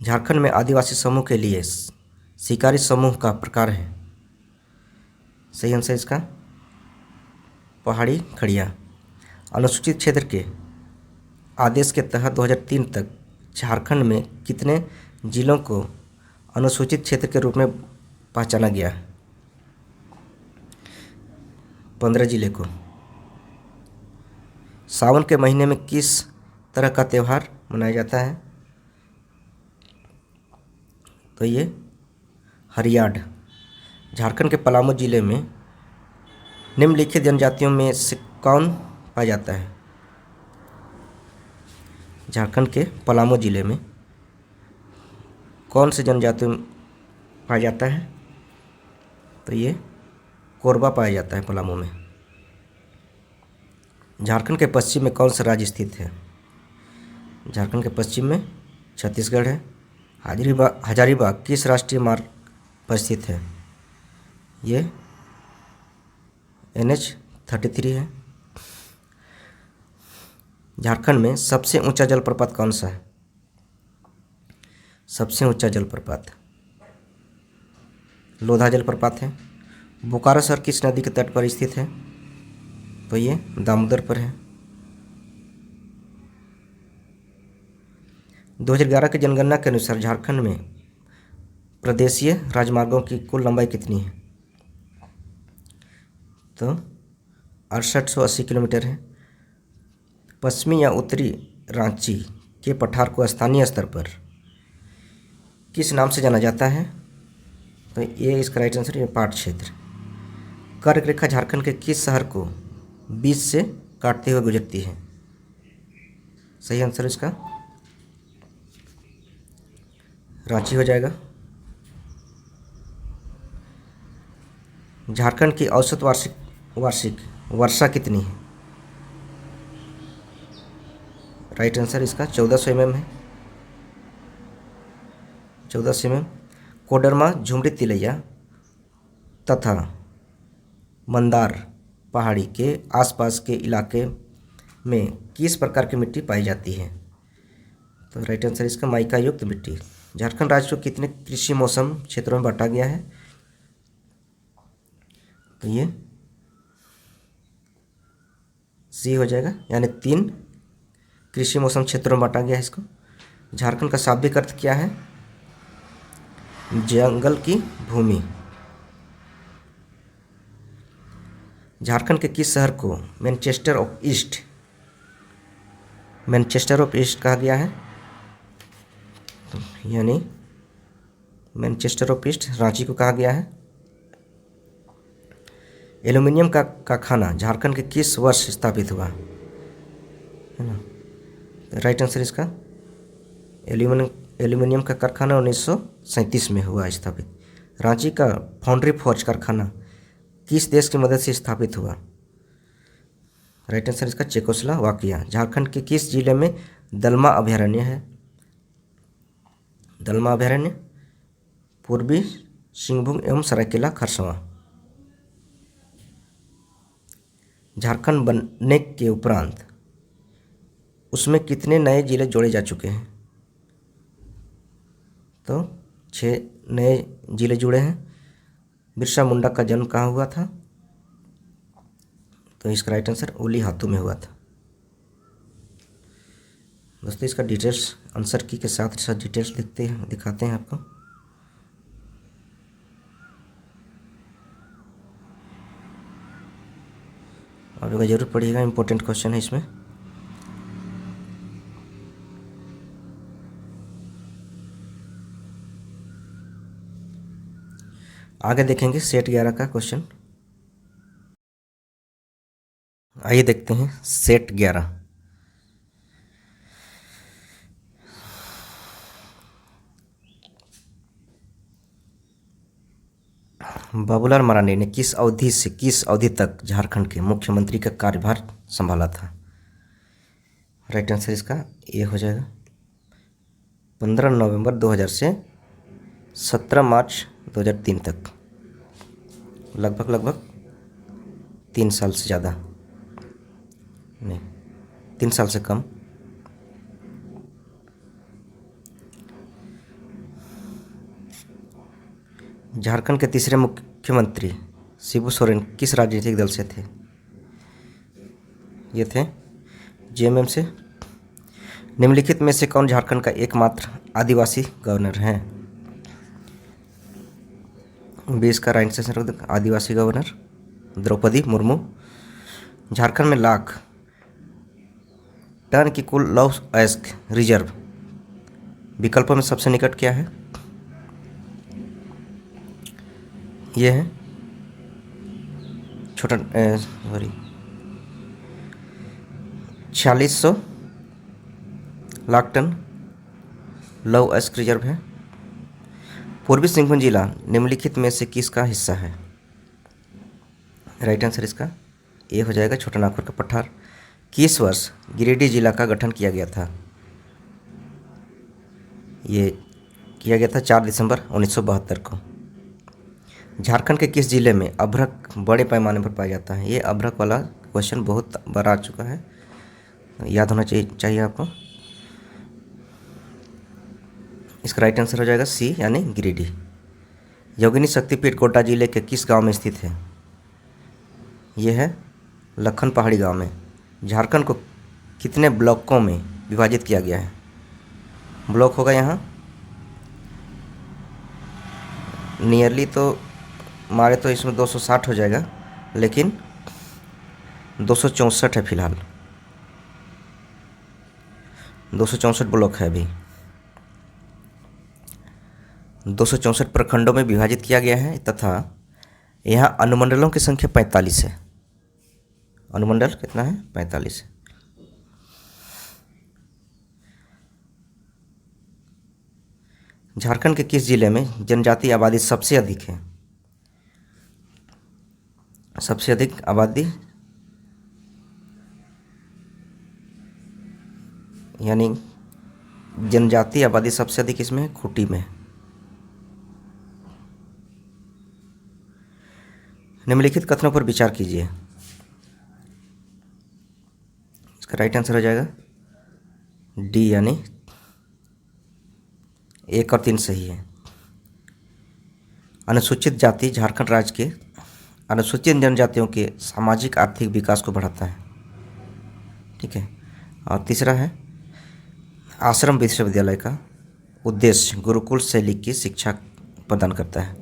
झारखंड में आदिवासी समूह के लिए शिकारी समूह का प्रकार है? सही आंसर इसका पहाड़ी खड़िया। अनुसूचित क्षेत्र के आदेश के तहत 2003 तक झारखंड में कितने जिलों को अनुसूचित क्षेत्र के रूप में पहचाना गया? 15 जिले को। सावन के महीने में किस तरह का त्यौहार मनाया जाता है? तो ये हरियाड। झारखंड के पलामू जिले में निम्नलिखित जनजातियों में से कौन पाया जाता है? झारखंड के पलामू जिले में कौन से जनजातियों पाया जाता है? तो ये कोरबा पाया जाता है पलामू में। झारखंड के पश्चिम में कौन सा राज्य स्थित है? झारखंड के पश्चिम में छत्तीसगढ़ है। हजारीबाग किस राष्ट्रीय मार्ग पर स्थित है? ये NH-33 है। झारखंड में सबसे ऊंचा जलप्रपात कौन सा है? सबसे ऊंचा जलप्रपात लोधा जलप्रपात है। बोकारो शहर किस नदी के तट पर स्थित है? तो ये दामोदर पर है। 2011 की जनगणना के अनुसार झारखंड में प्रदेशीय राजमार्गों की कुल लंबाई कितनी है? तो 6880 किलोमीटर है। पश्चिमी या उत्तरी रांची के पठार को स्थानीय स्तर पर किस नाम से जाना जाता है? तो ये इसका राइट आंसर है पाट क्षेत्र। कर्क रेखा झारखंड के किस शहर को बीच से काटते हुए गुजरती है? सही आंसर इसका रांची हो जाएगा। झारखंड की औसत वार्षिक वर्षा कितनी है? राइट आंसर इसका 1400 mm है। 1400 mm। कोडरमा, झुमरी तिलैया तथा मंदार पहाड़ी के आसपास के इलाके में किस प्रकार की मिट्टी पाई जाती है? तो राइट आंसर इसका माइका युक्त मिट्टी। झारखंड राज्य को कितने कृषि मौसम क्षेत्रों में बांटा गया है? तो ये सी हो जाएगा, यानी 3 कृषि मौसम क्षेत्रों में बांटा गया है इसको। झारखंड का शाब्दिक अर्थ क्या है? जंगल की भूमि। झारखंड के किस शहर को मैनचेस्टर ऑफ ईस्ट कहा गया है? तो यानी मैनचेस्टर ऑफ ईस्ट रांची को कहा गया है। एल्यूमिनियम का कारखाना झारखंड के किस वर्ष स्थापित हुआ है ना? राइट आंसर इसका एल्यूमिनियम का कारखाना 1937 में हुआ स्थापित। रांची का फाउंड्री फॉर्ज कारखाना किस देश की मदद से स्थापित हुआ? राइट आंसर इसका चेकोस्लोवाकिया। झारखंड के किस जिले में दलमा अभयारण्य है? दलमा अभयारण्य पूर्वी सिंहभूम एवं सरायकेला खरसावां। झारखंड बनने के उपरांत उसमें कितने नए जिले जोड़े जा चुके हैं? तो 6 नए जिले जुड़े हैं। बिरसा मुंडा का जन्म कहाँ हुआ था? तो इसका राइट आंसर ओलीहातू में हुआ था। दोस्तों इसका डिटेल्स आंसर की के साथ डिटेल्स दिखाते हैं आपको। आप लोग जरूर पढ़िएगा, इंपॉर्टेंट क्वेश्चन है इसमें। आगे देखेंगे सेट 11 का क्वेश्चन। आइए देखते हैं सेट 11। बाबूलाल मरांडी ने किस अवधि से किस अवधि तक झारखंड के मुख्यमंत्री का कार्यभार संभाला था? राइट आंसर इसका ये हो जाएगा 15 नवंबर 2000 से 17 मार्च 2003 तक। लगभग 3 साल से ज़्यादा नहीं, 3 साल से कम। झारखंड के तीसरे मुख्यमंत्री शिबू सोरेन किस राजनीतिक दल से थे? ये थे जेएमएम से। निम्नलिखित में से कौन झारखंड का एकमात्र आदिवासी गवर्नर है? 20 का राइट आंसर आदिवासी गवर्नर द्रौपदी मुर्मू। झारखंड में लाख टन की कुल लौह अयस्क रिजर्व विकल्पों में सबसे निकट क्या है? ये है 4600 लाख टन लौह अयस्क रिजर्व है। पूर्वी सिंहभूम जिला निम्नलिखित में से किसका हिस्सा है? राइट आंसर इसका ये हो जाएगा छोटा नागपुर का पठार। किस वर्ष गिरिडीह जिला का गठन किया गया था? ये किया गया था 4 दिसंबर 1972 को। झारखंड के किस जिले में अभ्रक बड़े पैमाने पर पाया जाता है? ये अभ्रक वाला क्वेश्चन बहुत बार आ चुका है, याद होना चाहिए आपको। इसका राइट आंसर हो जाएगा सी यानी गिरिडीह। योगिनी शक्तिपीठ गोड्डा जिले के किस गांव में स्थित है? यह है लखन पहाड़ी गांव में। झारखंड को कितने ब्लॉकों में विभाजित किया गया है? ब्लॉक होगा यहाँ नियरली तो मारे तो इसमें 260 हो जाएगा, लेकिन 264 है फिलहाल। 264 ब्लॉक है अभी। 264 प्रखंडों में विभाजित किया गया है तथा यहाँ अनुमंडलों की संख्या 45 है। अनुमंडल कितना है? 45 है। झारखंड के किस जिले में जनजातीय आबादी सबसे अधिक है? सबसे अधिक आबादी यानी जनजातीय आबादी सबसे अधिक इसमें है खूंटी में। निम्नलिखित कथनों पर विचार कीजिए। इसका राइट आंसर हो जाएगा डी यानी 1 और 3 सही है। अनुसूचित जाति झारखंड राज्य के अनुसूचित जनजातियों के सामाजिक आर्थिक विकास को बढ़ाता है। ठीक है। और तीसरा है आश्रम विश्वविद्यालय का उद्देश्य गुरुकुल शैली की शिक्षा प्रदान करता है।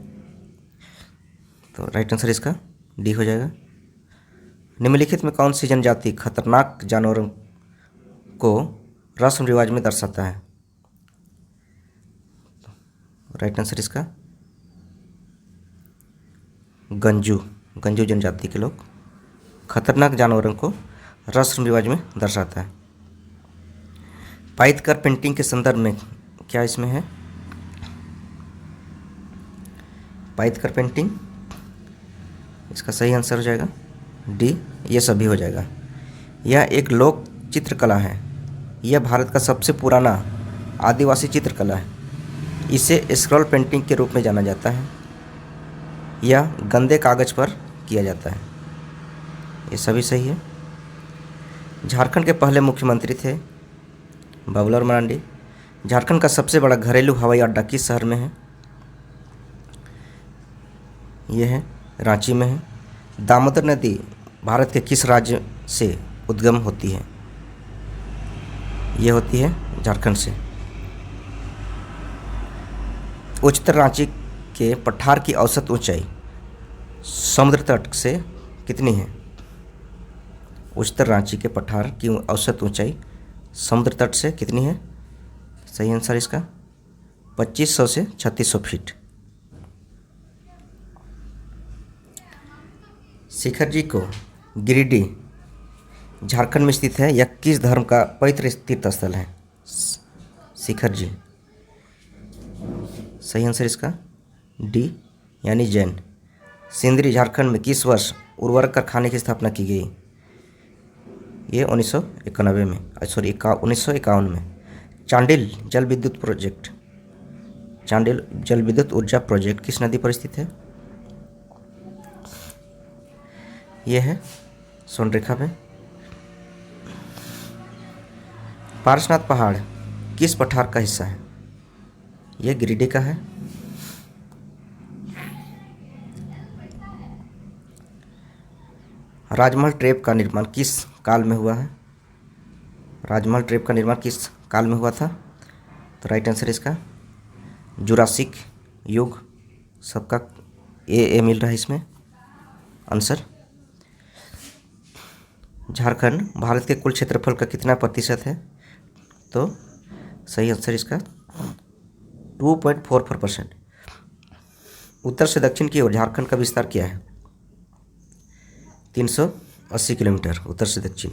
तो राइट आंसर इसका डी हो जाएगा। निम्नलिखित में कौन सी जनजाति खतरनाक जानवरों को रस्म रिवाज में दर्शाता है? राइट आंसर इसका गंजू जनजाति के लोग खतरनाक जानवरों को रस्म रिवाज में दर्शाता है। पाइथकर पेंटिंग के संदर्भ में क्या इसमें है? पाइथकर पेंटिंग, इसका सही आंसर हो जाएगा डी, ये सभी हो जाएगा। यह एक लोक चित्रकला है। यह भारत का सबसे पुराना आदिवासी चित्रकला है। इसे स्क्रॉल पेंटिंग के रूप में जाना जाता है। यह गंदे कागज पर किया जाता है। ये सभी सही है। झारखंड के पहले मुख्यमंत्री थे बाबूलाल मरांडी। झारखंड का सबसे बड़ा घरेलू हवाई अड्डा किस शहर में है? यह है रांची में है। दामोदर नदी भारत के किस राज्य से उद्गम होती है? यह होती है झारखंड से। उच्चतर रांची के पठार की औसत ऊंचाई समुद्र तट से कितनी है? उच्चतर रांची के पठार की औसत ऊंचाई समुद्र तट से कितनी है? सही आंसर इसका 2500 से 3600 फीट। शिखर जी को गिरिडीह झारखंड में स्थित है। यह किस धर्म का पवित्र तीर्थ स्थल है? शिखर जी, सही आंसर इसका डी यानी जैन। सिंदरी झारखंड में किस वर्ष उर्वरक कारखाने की स्थापना की गई? ये 1991 में 1951 में। चांडिल जल विद्युत प्रोजेक्ट, चांडिल जल विद्युत ऊर्जा प्रोजेक्ट किस नदी पर स्थित है? यह है सोनरेखा में। पारसनाथ पहाड़ किस पठार का हिस्सा है? यह गिरिडीह का है। राजमहल ट्रैप का निर्माण किस काल में हुआ है? राजमहल ट्रैप का निर्माण किस काल में हुआ था? तो राइट आंसर इसका जुरासिक युग। सबका ए मिल रहा है इसमें आंसर। झारखंड भारत के कुल क्षेत्रफल का कितना प्रतिशत है? तो सही आंसर इसका 2.44%। उत्तर से दक्षिण की ओर झारखंड का विस्तार क्या है? 380 किलोमीटर उत्तर से दक्षिण।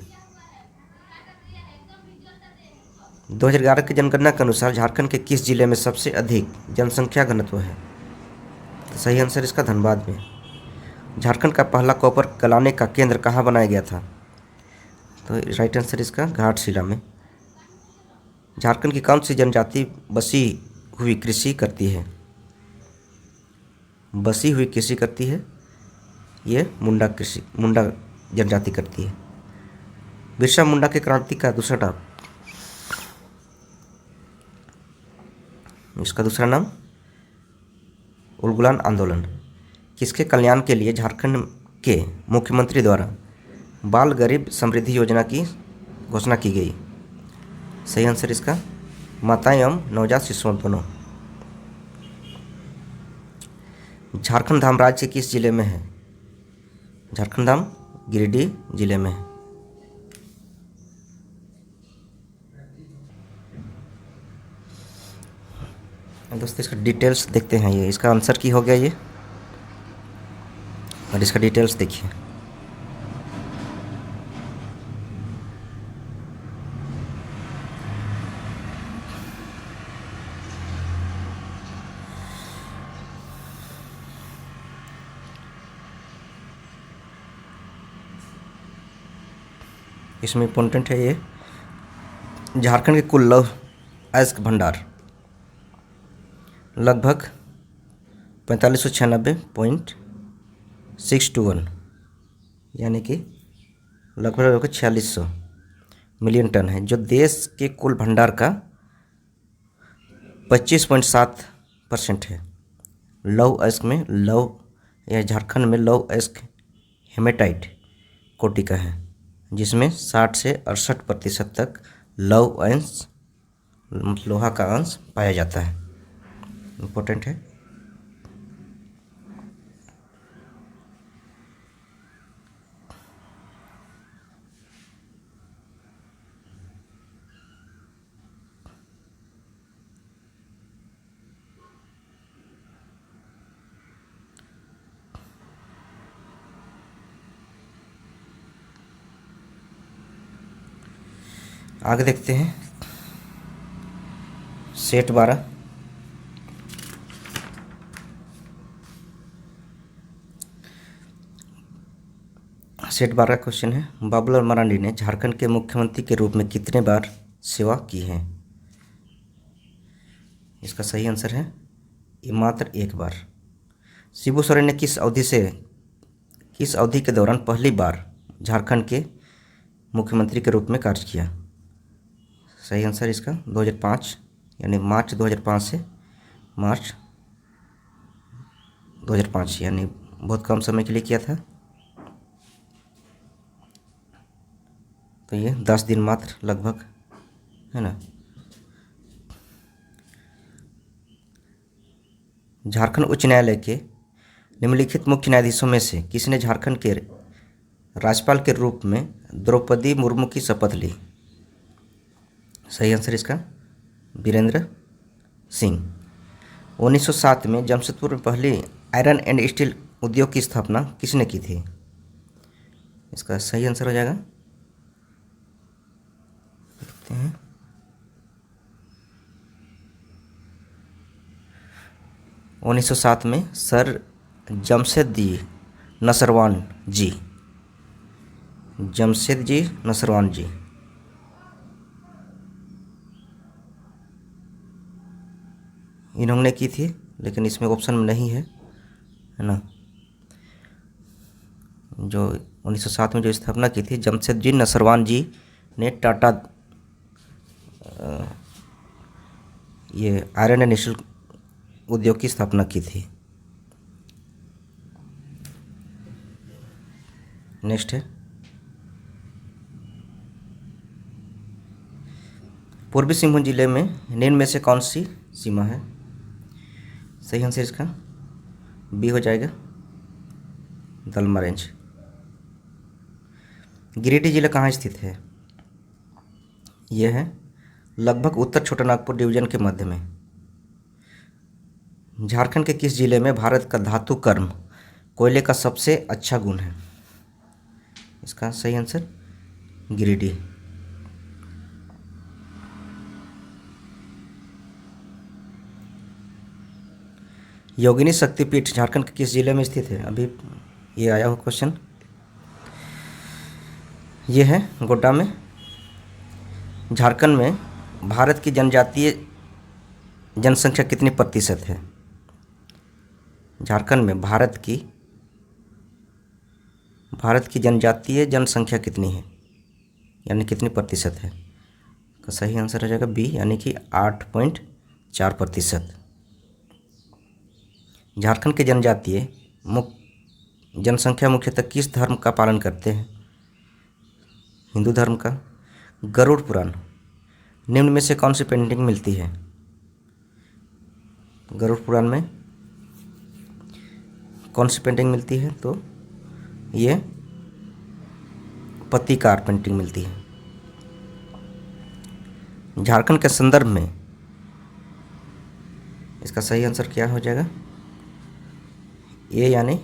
2011 की जनगणना के अनुसार झारखंड के किस जिले में सबसे अधिक जनसंख्या घनत्व है? तो सही आंसर इसका धनबाद में। झारखंड का पहला कॉपर गलाने का केंद्र कहाँ बनाया गया था? तो राइट आंसर इसका घाटशिला में। झारखंड की कौन सी जनजाति बसी हुई कृषि करती है? बसी हुई कृषि करती है, ये मुंडा जनजाति करती है। बिरसा मुंडा के क्रांति का दूसरा नाम, इसका दूसरा नाम उलगुलान आंदोलन। किसके कल्याण के लिए झारखंड के मुख्यमंत्री द्वारा बाल गरीब समृद्धि योजना की घोषणा की गई? सही आंसर इसका माताएं एवं नवजात शिशुओं दोनों। झारखंड धाम राज्य किस जिले में है? झारखंड धाम गिरिडीह जिले में है। दोस्तों इसका डिटेल्स देखते हैं। ये इसका आंसर की हो गया ये, और इसका डिटेल्स देखिए। इसमें इम्पोर्टेंट है ये, झारखंड के कुल लौह अयस्क भंडार लगभग 4596.621 यानी कि लगभग 4600 मिलियन टन है, जो देश के कुल भंडार का 25.7% है। लौह अयस्क में यह झारखंड में लौह अयस्क हेमेटाइट कोटि का है, जिसमें 60 से 68% तक लौह अंश लोहा का अंश पाया जाता है। इम्पोर्टेंट है। आगे देखते हैं सेट 12। सेट 12 का क्वेश्चन है, बाबूलाल मरांडी ने झारखंड के मुख्यमंत्री के रूप में कितने बार सेवा की है? इसका सही आंसर है ये मात्र एक बार। शिबू सोरेन ने किस अवधि के दौरान पहली बार झारखंड के मुख्यमंत्री के रूप में कार्य किया? सही आंसर इसका 2005 यानी मार्च 2005 से मार्च 2005 यानी बहुत कम समय के लिए किया था। तो ये 10 दिन मात्र लगभग है ना। झारखंड उच्च न्यायालय के निम्नलिखित मुख्य न्यायाधीशों में से किसने झारखंड के राज्यपाल के रूप में द्रौपदी मुर्मू की शपथ ली? सही आंसर इसका वीरेंद्र सिंह। 1907 में जमशेदपुर में पहली आयरन एंड स्टील उद्योग की स्थापना किसने की थी? इसका सही आंसर हो जाएगा, देखते हैं, उन्नीस सौ 7 में सर जमशेदजी नसरवान जी इन्होंने की थी, लेकिन इसमें ऑप्शन में नहीं है ना। जो 1907 में जो स्थापना की थी जमशेदजी नसरवान जी ने टाटा ये आयरन एंड स्टील उद्योग की स्थापना की थी। नेक्स्ट है, पूर्वी सिंहभूम जिले में निम्न में से कौन सी सीमा है? सही आंसर इसका बी हो जाएगा, दलमा रेंज। गिरिडीह जिला कहाँ स्थित है? यह है लगभग उत्तर छोटा नागपुर डिवीजन के मध्य में। झारखंड के किस जिले में भारत का धातु कर्म कोयले का सबसे अच्छा गुण है? इसका सही आंसर गिरिडीह। योगिनी शक्तिपीठ झारखंड के किस जिले में स्थित है? अभी ये आया हुआ क्वेश्चन। ये है गोड्डा में। झारखंड में भारत की जनजातीय जनसंख्या कितनी प्रतिशत है? झारखंड में भारत की जनजातीय जनसंख्या कितनी है, यानी कितनी प्रतिशत है? का सही आंसर हो जाएगा बी, यानी कि 8.4%। झारखंड के जनजातीय जनसंख्या मुख्यतः किस धर्म का पालन करते हैं? हिंदू धर्म का। गरुड़ पुराण निम्न में से कौन सी पेंटिंग मिलती है? गरुड़ पुराण में कौन सी पेंटिंग मिलती है? तो ये पत्तीकार पेंटिंग मिलती है। झारखंड के संदर्भ में इसका सही आंसर क्या हो जाएगा? ये यानी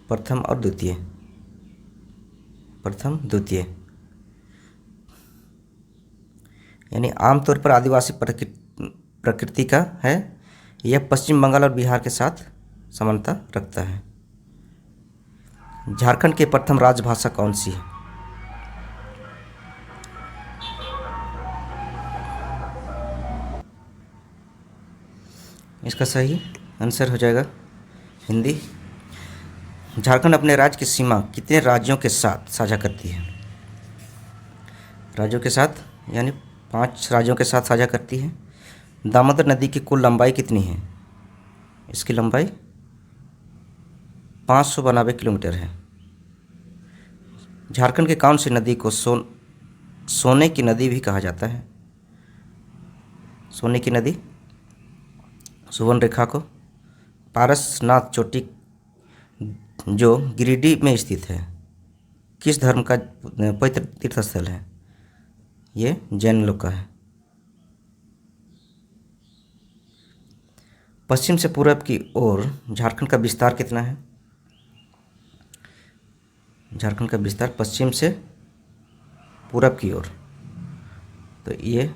प्रथम और द्वितीय। प्रथम द्वितीय यानी आमतौर पर आदिवासी प्रकृति का है। यह पश्चिम बंगाल और बिहार के साथ समानता रखता है। झारखंड की प्रथम राजभाषा कौन सी है? इसका सही आंसर हो जाएगा हिंदी। झारखंड अपने राज्य की सीमा कितने राज्यों के साथ साझा करती है? राज्यों के साथ यानी 5 राज्यों के साथ साझा करती है। दामोदर नदी की कुल लंबाई कितनी है? इसकी लंबाई 592 किलोमीटर है। झारखंड के कौन सी नदी को सोने की नदी भी कहा जाता है? सोने की नदी सुवर्णरेखा को। पारसनाथ चोटी जो गिरिडीह में स्थित है, किस धर्म का पवित्र तीर्थस्थल है? ये जैन लोग का है। पश्चिम से पूरब की ओर झारखंड का विस्तार कितना है? झारखंड का विस्तार पश्चिम से पूरब की ओर तो ये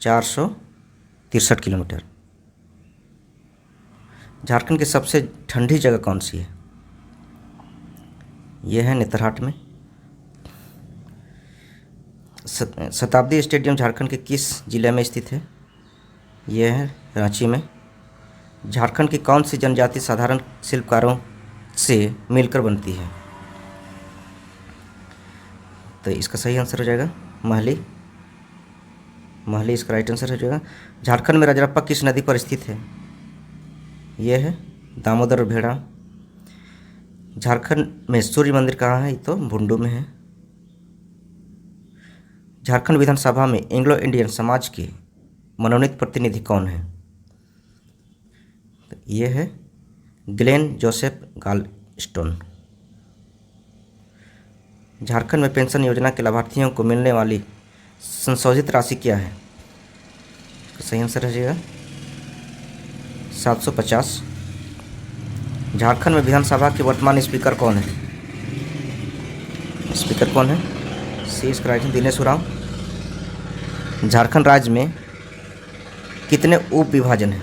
463 किलोमीटर। झारखंड की सबसे ठंडी जगह कौन सी है? यह है नेतरहाट में। शताब्दी स्टेडियम झारखंड के किस जिले में स्थित है? यह है रांची में। झारखंड की कौन सी जनजाति साधारण शिल्पकारों से मिलकर बनती है? तो इसका सही आंसर हो जाएगा महली। महली इसका राइट आंसर हो जाएगा। झारखंड में रजरप्पा किस नदी पर स्थित है? यह है दामोदर और भेड़ा। झारखंड में सूर्य मंदिर कहाँ है? ये तो भुंडू में है। झारखंड विधानसभा में एंग्लो इंडियन समाज के मनोनीत प्रतिनिधि कौन है? तो ये है ग्लेन जोसेफ गालस्टोन। झारखंड में पेंशन योजना के लाभार्थियों को मिलने वाली संशोधित राशि क्या है? तो सही आंसर हो जाएगा 750। झारखंड में विधानसभा के वर्तमान स्पीकर कौन है? स्पीकर कौन है? सी इसका राइट दिनेश उरांव। झारखंड राज्य में कितने उप विभाजन हैं?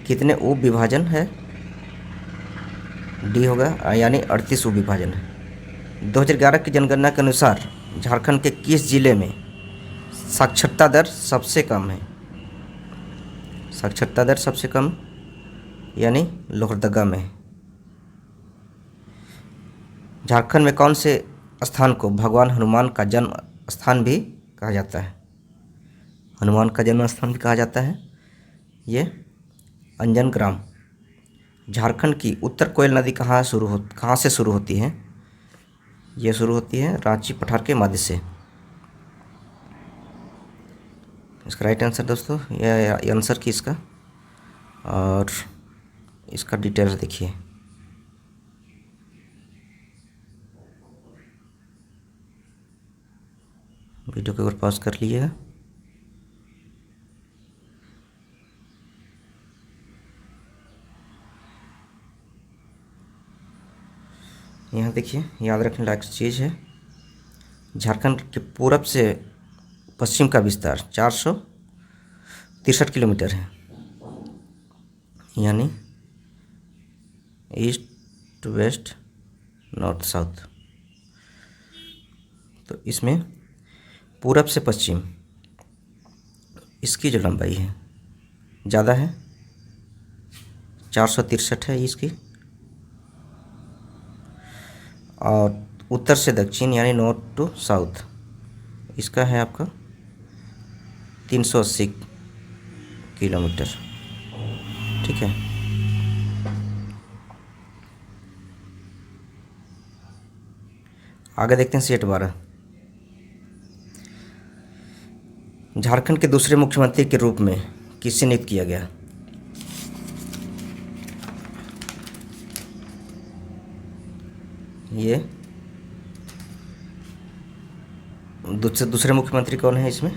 कितने उप विभाजन है? डी होगा यानी 38 उप विभाजन है। 2011 की जनगणना के अनुसार झारखंड के किस जिले में साक्षरता दर सबसे कम है? साक्षरता दर सबसे कम यानी लोहरदगा में। झारखंड में कौन से स्थान को भगवान हनुमान का जन्म स्थान भी कहा जाता है? हनुमान का जन्म स्थान भी कहा जाता है। ये अंजन ग्राम। झारखंड की उत्तर कोयल नदी कहाँ से शुरू होती है? ये शुरू होती है रांची पठार के मध्य से। इसका राइट आंसर दोस्तों ये आंसर की इसका, और इसका डिटेल्स देखिए। वीडियो को एक पॉज कर लीजिएगा। यहाँ देखिए, याद रखने लायक चीज़ है, झारखंड के पूरब से पश्चिम का विस्तार 463 किलोमीटर है, यानी ईस्ट वेस्ट नॉर्थ साउथ। तो इसमें पूरब से पश्चिम इसकी जो लंबाई है ज़्यादा है, 463 है इसकी। और उत्तर से दक्षिण यानी नॉर्थ टू साउथ इसका है आपका 380 किलोमीटर। ठीक है। आगे देखते हैं सेट 12। झारखंड के दूसरे मुख्यमंत्री के रूप में किसे नियुक्त किया गया? ये दूसरे मुख्यमंत्री कौन है इसमें?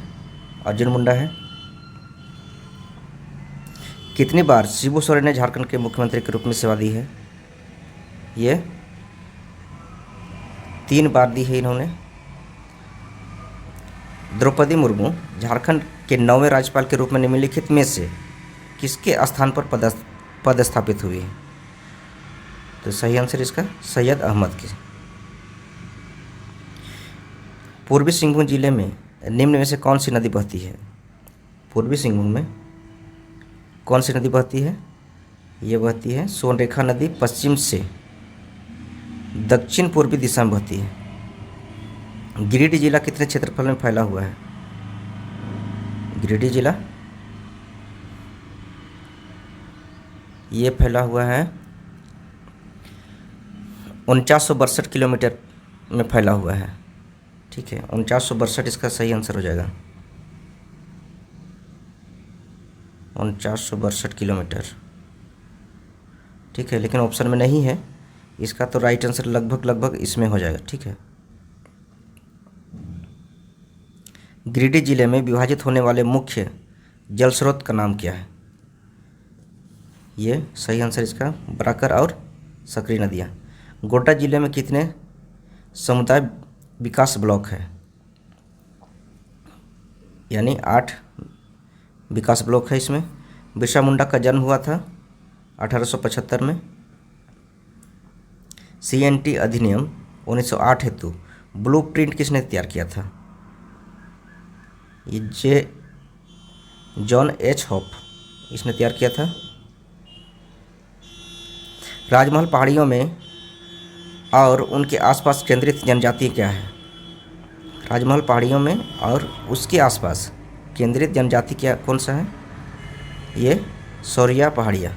अर्जुन मुंडा है। कितनी बार शिबू सोरेन ने झारखंड के मुख्यमंत्री के रूप में सेवा दी है? ये 3 बार दी है इन्होंने। द्रौपदी मुर्मू झारखंड के 9वें राज्यपाल के रूप में निम्नलिखित में से किसके स्थान पर पदस्थापित हुई है? तो सही आंसर इसका सैयद अहमद की। पूर्वी सिंहभूम जिले में निम्न में से कौन सी नदी बहती है? पूर्वी सिंहभूम में कौन सी नदी बहती है? ये बहती है सोनरेखा नदी, पश्चिम से दक्षिण पूर्वी दिशा में बहती है। गिरिडीह जिला कितने क्षेत्रफल में फैला हुआ है? गिरिडीह जिला ये फैला हुआ है 4962 किलोमीटर में फैला हुआ है। ठीक है, 4962 इसका सही आंसर हो जाएगा। 4962 किलोमीटर। ठीक है, लेकिन ऑप्शन में नहीं है इसका, तो राइट आंसर लगभग इसमें हो जाएगा। ठीक है। गिरिडीह जिले में विभाजित होने वाले मुख्य जल स्रोत का नाम क्या है? ये सही आंसर इसका बराकर और सकरी नदियाँ। गोड्डा जिले में कितने समुदाय विकास ब्लॉक है? यानी 8 विकास ब्लॉक है इसमें। बिरसा मुंडा का जन्म हुआ था 1875 में। CNT अधिनियम 1908 हेतु ब्लूप्रिंट किसने तैयार किया था? ये जॉन H. हॉप इसने तैयार किया था। राजमहल पहाड़ियों में और उनके आसपास केंद्रित जनजाति क्या है? राजमहल पहाड़ियों में और उसके आसपास केंद्रित जनजाति क्या कौन सा है? ये सौरिया पहाड़िया।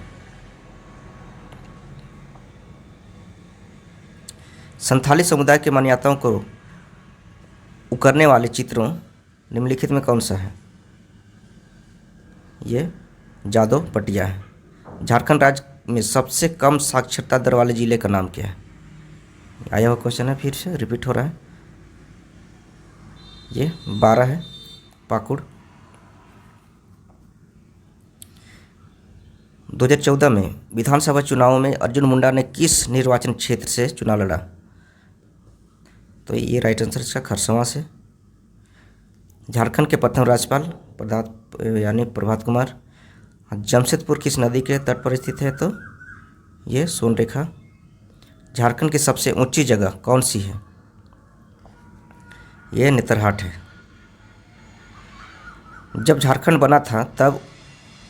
संथाली समुदाय के मान्यताओं को उकरने वाले चित्रों निम्नलिखित में कौन सा है? ये जादव पटिया है। झारखंड राज्य में सबसे कम साक्षरता दर वाले जिले का नाम क्या है? आया हुआ क्वेश्चन है, फिर से रिपीट हो रहा है। ये 12 है, पाकुड़। 2014 में विधानसभा चुनावों में अर्जुन मुंडा ने किस निर्वाचन क्षेत्र से चुनाव लड़ा? तो ये राइट आंसर इसका खरसवां से। झारखंड के प्रथम राज्यपाल यानी प्रभात कुमार। जमशेदपुर किस नदी के तट पर स्थित है? तो ये सोनरेखा। झारखंड की सबसे ऊंची जगह कौन सी है? ये नेतरहाट है। जब झारखंड बना था तब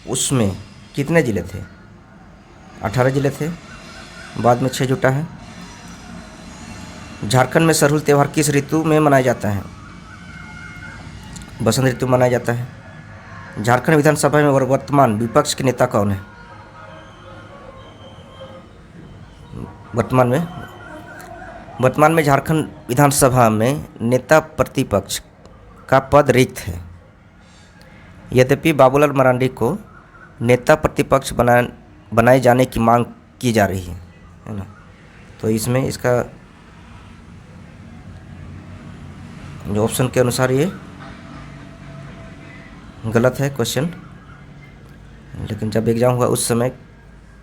उसमें कितने ज़िले थे? 18 ज़िले थे, बाद में 6 जुटा है। झारखंड में सरहुल त्यौहार किस ऋतु में मनाया जाता है? बसंत ऋतु मनाया जाता है। झारखंड विधानसभा में वर्तमान विपक्ष के नेता कौन है? वर्तमान में झारखंड विधानसभा में नेता प्रतिपक्ष का पद रिक्त है। यद्यपि बाबूलाल मरांडी को नेता प्रतिपक्ष बनाए जाने की मांग की जा रही है ना। तो इसमें इसका जो ऑप्शन के अनुसार ये गलत है क्वेश्चन। लेकिन जब एग्ज़ाम हुआ उस समय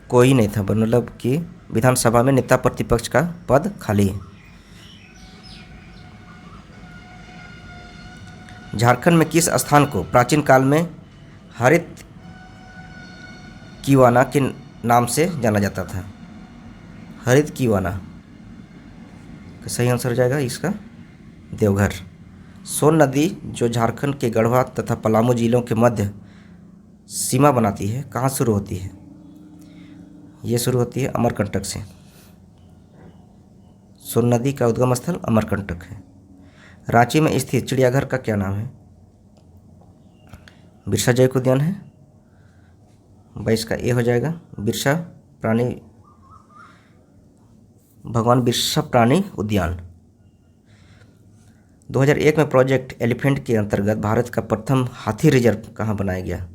कोई नहीं था, मतलब कि विधानसभा में नेता प्रतिपक्ष का पद खाली है। झारखंड में किस स्थान को प्राचीन काल में हरित कीवाना के नाम से जाना जाता था? हरित कीवाना का सही आंसर हो जाएगा इसका देवघर। सोन नदी जो झारखंड के गढ़वा तथा पलामू जिलों के मध्य सीमा बनाती है, कहाँ शुरू होती है? ये शुरू होती है अमरकंटक से। सोन नदी का उद्गम स्थल अमरकंटक है। रांची में स्थित चिड़ियाघर का क्या नाम है? बिरसा जैविक उद्यान है। 22 का ए हो जाएगा, बिरसा प्राणी भगवान बिरसा प्राणी उद्यान। 2001 में प्रोजेक्ट एलिफेंट के अंतर्गत भारत का प्रथम हाथी रिजर्व कहाँ बनाया गया?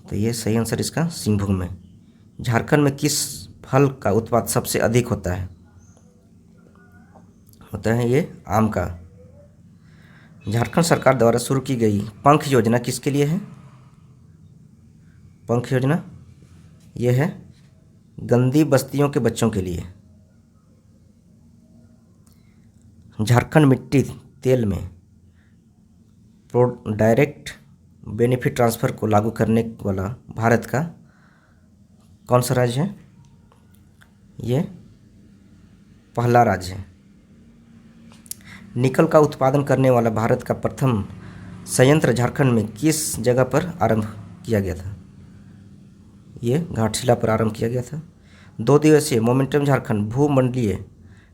तो ये सही आंसर इसका सिंहभूम में। झारखंड में किस फल का उत्पाद सबसे अधिक होता है? होता है ये आम का। झारखंड सरकार द्वारा शुरू की गई पंख योजना किसके लिए है? पंख योजना ये है गंदी बस्तियों के बच्चों के लिए। झारखंड मिट्टी तेल में डायरेक्ट बेनिफिट ट्रांसफ़र को लागू करने वाला भारत का कौन सा राज्य है? ये पहला राज्य है। निकल का उत्पादन करने वाला भारत का प्रथम संयंत्र झारखंड में किस जगह पर आरंभ किया गया था? ये घाटशिला पर आरंभ किया गया था। 2 दिवसीय मोमेंटम झारखंड भूमंडलीय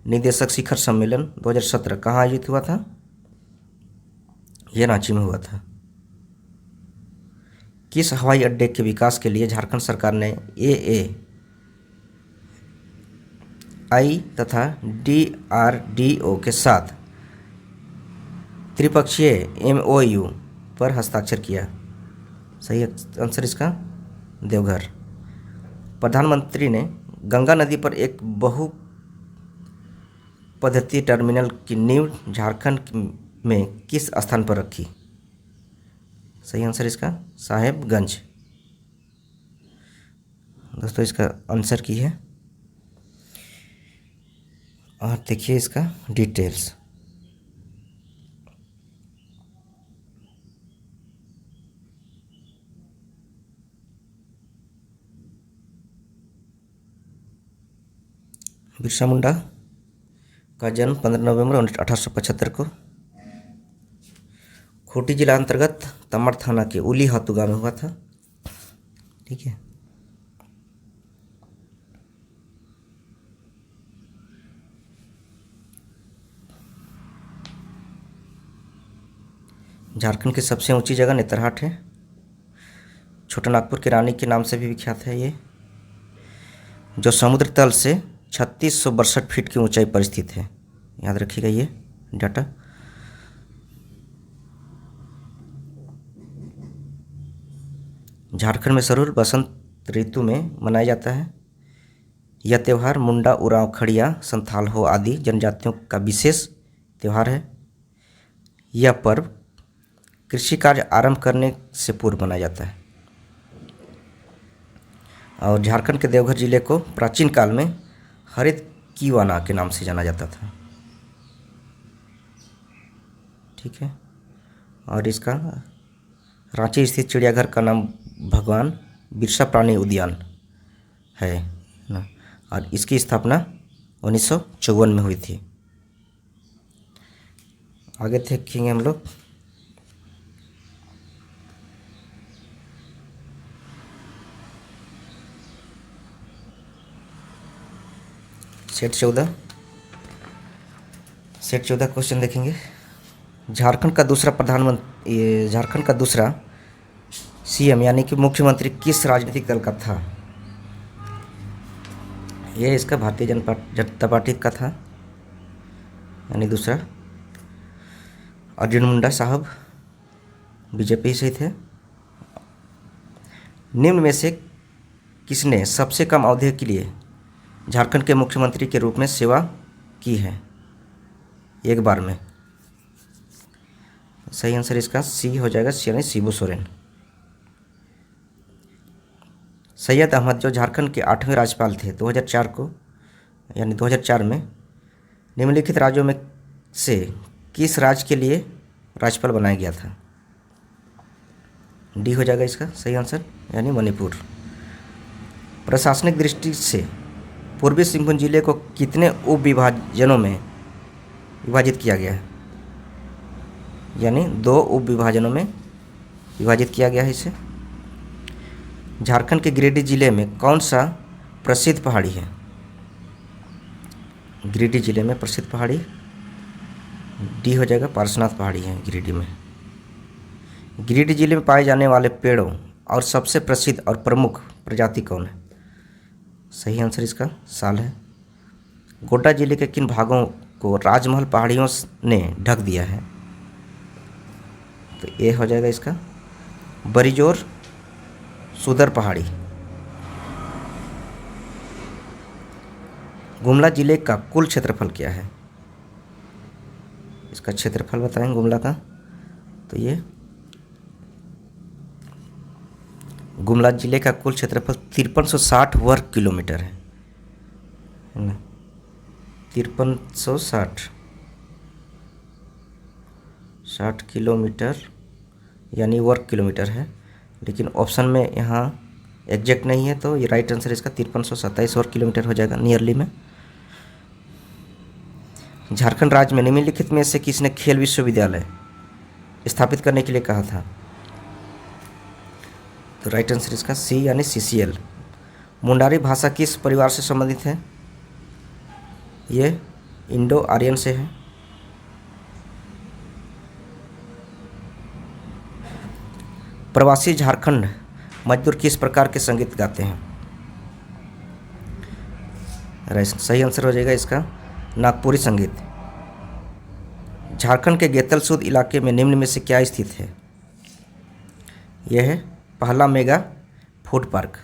निदेशक शिखर सम्मेलन 2017 कहाँ आयोजित हुआ था? ये रांची में हुआ था। किस हवाई अड्डे के विकास के लिए झारखंड सरकार ने AAI तथा DRDO के साथ त्रिपक्षीय MOU पर हस्ताक्षर किया? सही आंसर इसका देवघर। प्रधानमंत्री ने गंगा नदी पर एक बहुपद्धतीय टर्मिनल की नींव झारखंड में किस स्थान पर रखी? सही आंसर इसका साहेबगंज। दोस्तों इसका आंसर की है और देखिए इसका डिटेल्स। बिरसा मुंडा का जन्म 15 नवंबर 1875 को खूंटी जिला अंतर्गत तमड़ थाना के उली हातू गांव में हुआ था। ठीक है। झारखंड की सबसे ऊंची जगह नेतरहाट है। छोटा नागपुर की रानी के नाम से भी विख्यात है ये, जो समुद्र तल से 3662 फीट की ऊंचाई पर स्थित है। याद रखिएगा ये डाटा। झारखंड में सरूर बसंत ऋतु में मनाया जाता है। यह त्यौहार मुंडा, उरांव, खड़िया, संथाल हो आदि जनजातियों का विशेष त्यौहार है। यह पर्व कृषि कार्य आरंभ करने से पूर्व मनाया जाता है। और झारखंड के देवघर जिले को प्राचीन काल में हरित कीवाना के नाम से जाना जाता था। ठीक है। और इसका रांची स्थित चिड़ियाघर का नाम भगवान बिरसा प्राणी उद्यान है ना, और इसकी स्थापना 1954 में हुई थी। आगे देखेंगे हम लोग। सेट 14 क्वेश्चन देखेंगे। झारखंड का दूसरा CM यानी कि मुख्यमंत्री किस राजनीतिक दल का था? ये इसका भारतीय जनता पार्टी का था, यानी दूसरा। अर्जुन मुंडा साहब बीजेपी से थे। निम्न में से किसने सबसे कम अवधि के लिए झारखंड के मुख्यमंत्री के रूप में सेवा की है एक बार में? सही आंसर इसका सी हो जाएगा, यानी शिबू सोरेन। सैयद अहमद जो झारखंड के 8वें राज्यपाल थे 2004 को, यानी 2004 में निम्नलिखित राज्यों में से किस राज्य के लिए राज्यपाल बनाया गया था? डी हो जाएगा इसका सही आंसर, यानी मणिपुर। प्रशासनिक दृष्टि से पूर्वी सिंहभूम जिले को कितने उप विभाजनों में विभाजित किया गया है? यानी 2 उप विभाजनों में विभाजित किया गया है इसे। झारखंड के गिरिडीह जिले में कौन सा प्रसिद्ध पहाड़ी है? गिरिडीह जिले में प्रसिद्ध पहाड़ी डी हो जाएगा, पार्श्वनाथ पहाड़ी है गिरिडीह में। गिरिडीह जिले में पाए जाने वाले पेड़ों और सबसे प्रसिद्ध और प्रमुख प्रजाति कौन है? सही आंसर इसका साल है। गोड्डा जिले के किन भागों को राजमहल पहाड़ियों ने ढक दिया है? तो ये हो जाएगा इसका बरिजोर सुदर पहाड़ी। गुमला जिले का कुल क्षेत्रफल क्या है? इसका क्षेत्रफल बताएं गुमला का। तो ये गुमला जिले का कुल क्षेत्रफल 5360 वर्ग किलोमीटर है ना, 5360 किलोमीटर यानी वर्ग किलोमीटर है, लेकिन ऑप्शन में यहाँ एग्जैक्ट नहीं है, तो ये राइट आंसर इसका 5327 वर्ग किलोमीटर हो जाएगा नियरली में। झारखंड राज्य में निम्नलिखित में से किसने खेल विश्वविद्यालय स्थापित करने के लिए कहा था? तो राइट आंसर इसका सी यानी CCL। मुंडारी भाषा किस परिवार से संबंधित है? ये इंडो आर्यन से है। प्रवासी झारखंड मजदूर किस प्रकार के संगीत गाते हैं? सही आंसर हो जाएगा इसका नागपुरी संगीत। झारखंड के गेतलसूद इलाके में निम्न में से क्या स्थित है? यह है पहला मेगा फूड पार्क।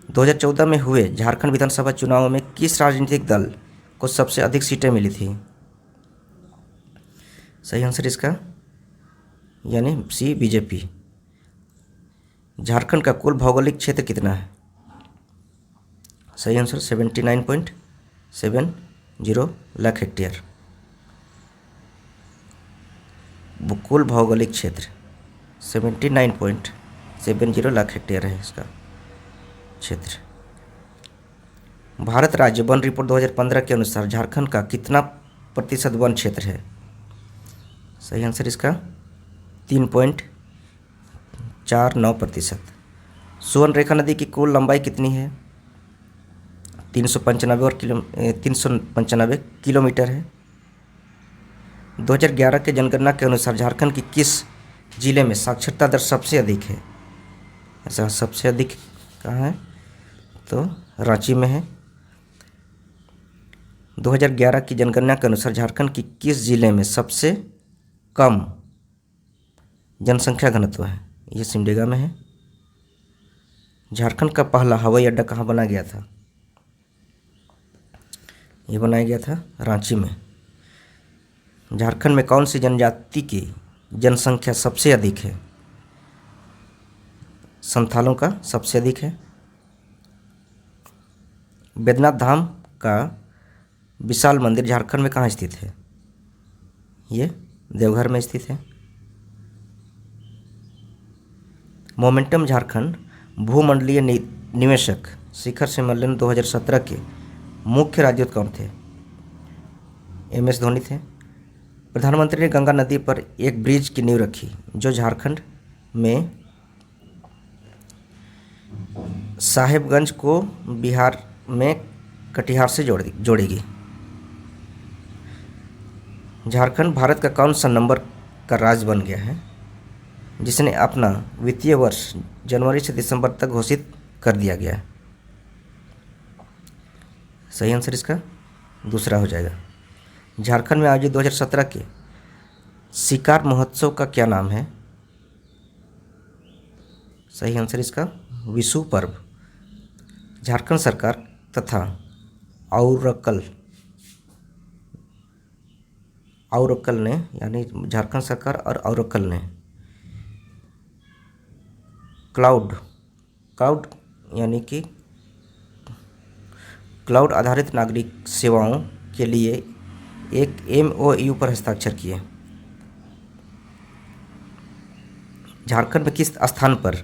2014 में हुए झारखंड विधानसभा चुनाव में किस राजनीतिक दल को सबसे अधिक सीटें मिली थी? सही आंसर इसका यानी सी BJP। झारखंड का कुल भौगोलिक क्षेत्र कितना है? सही आंसर 79.70 लाख हेक्टेयर। कुल भौगोलिक क्षेत्र 79.70 लाख हेक्टेयर है इसका क्षेत्र। भारत राज्य वन रिपोर्ट 2015 के अनुसार झारखंड का कितना प्रतिशत वन क्षेत्र है? सही आंसर इसका 3.49%। सुवर्णरेखा नदी की कुल लंबाई कितनी है? 395 किलोमीटर है। 2011 के जनगणना के अनुसार झारखंड की किस जिले में साक्षरता दर सबसे अधिक है? ऐसा सबसे अधिक कहाँ है? तो रांची में है। 2011 की जनगणना के अनुसार झारखंड की किस जिले में सबसे कम जनसंख्या घनत्व है? ये सिमडेगा में है। झारखंड का पहला हवाई अड्डा कहाँ बना गया था? ये बनाया गया था रांची में। झारखंड में कौन सी जनजाति की जनसंख्या सबसे अधिक है? संथालों का सबसे अधिक है। बैद्यनाथ धाम का विशाल मंदिर झारखंड में कहाँ स्थित है? ये देवघर में स्थित है। मोमेंटम झारखंड भूमंडलीय निवेशक शिखर सम्मेलन 2017 के मुख्य राजदूत कौन थे? MS धोनी थे। प्रधानमंत्री ने गंगा नदी पर एक ब्रिज की नींव रखी जो झारखंड में साहेबगंज को बिहार में कटिहार से जोड़ेगी। झारखंड भारत का कौन सा नंबर का राज्य बन गया है जिसने अपना वित्तीय वर्ष जनवरी से दिसंबर तक घोषित कर दिया गया है? सही आंसर इसका दूसरा हो जाएगा। झारखंड में आयोजित 2017 के शिकार महोत्सव का क्या नाम है? सही आंसर इसका विशु पर्व। झारखंड सरकार तथा औरकल ने यानी झारखंड सरकार और औरकल ने क्लाउड यानी कि क्लाउड आधारित नागरिक सेवाओं के लिए एक MOU पर हस्ताक्षर किए। झारखंड में किस स्थान पर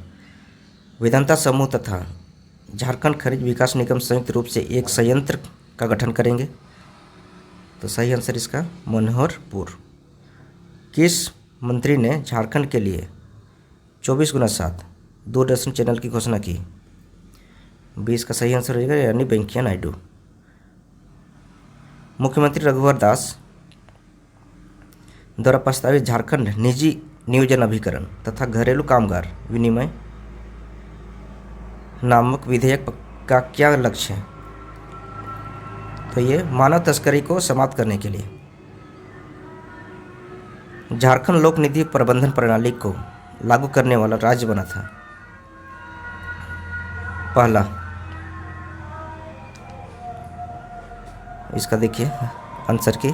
वेदांता समूह तथा झारखंड खनिज विकास निगम संयुक्त रूप से एक संयंत्र का गठन करेंगे? तो सही आंसर इसका मनोहरपुर। किस मंत्री ने झारखंड के लिए 24x7 दूरदर्शन चैनल की घोषणा की? 20 का सही आंसर हो जाएगा यानी वेंकैया नायडू। मुख्यमंत्री रघुवर दास द्वारा प्रस्तावित झारखंड निजी नियोजन अभिकरण तथा घरेलू कामगार विनिमय नामक विधेयक का क्या लक्ष्य है? तो ये मानव तस्करी को समाप्त करने के लिए। झारखंड लोक निधि प्रबंधन प्रणाली को लागू करने वाला राज्य बना था? पहला। इसका देखिए आंसर की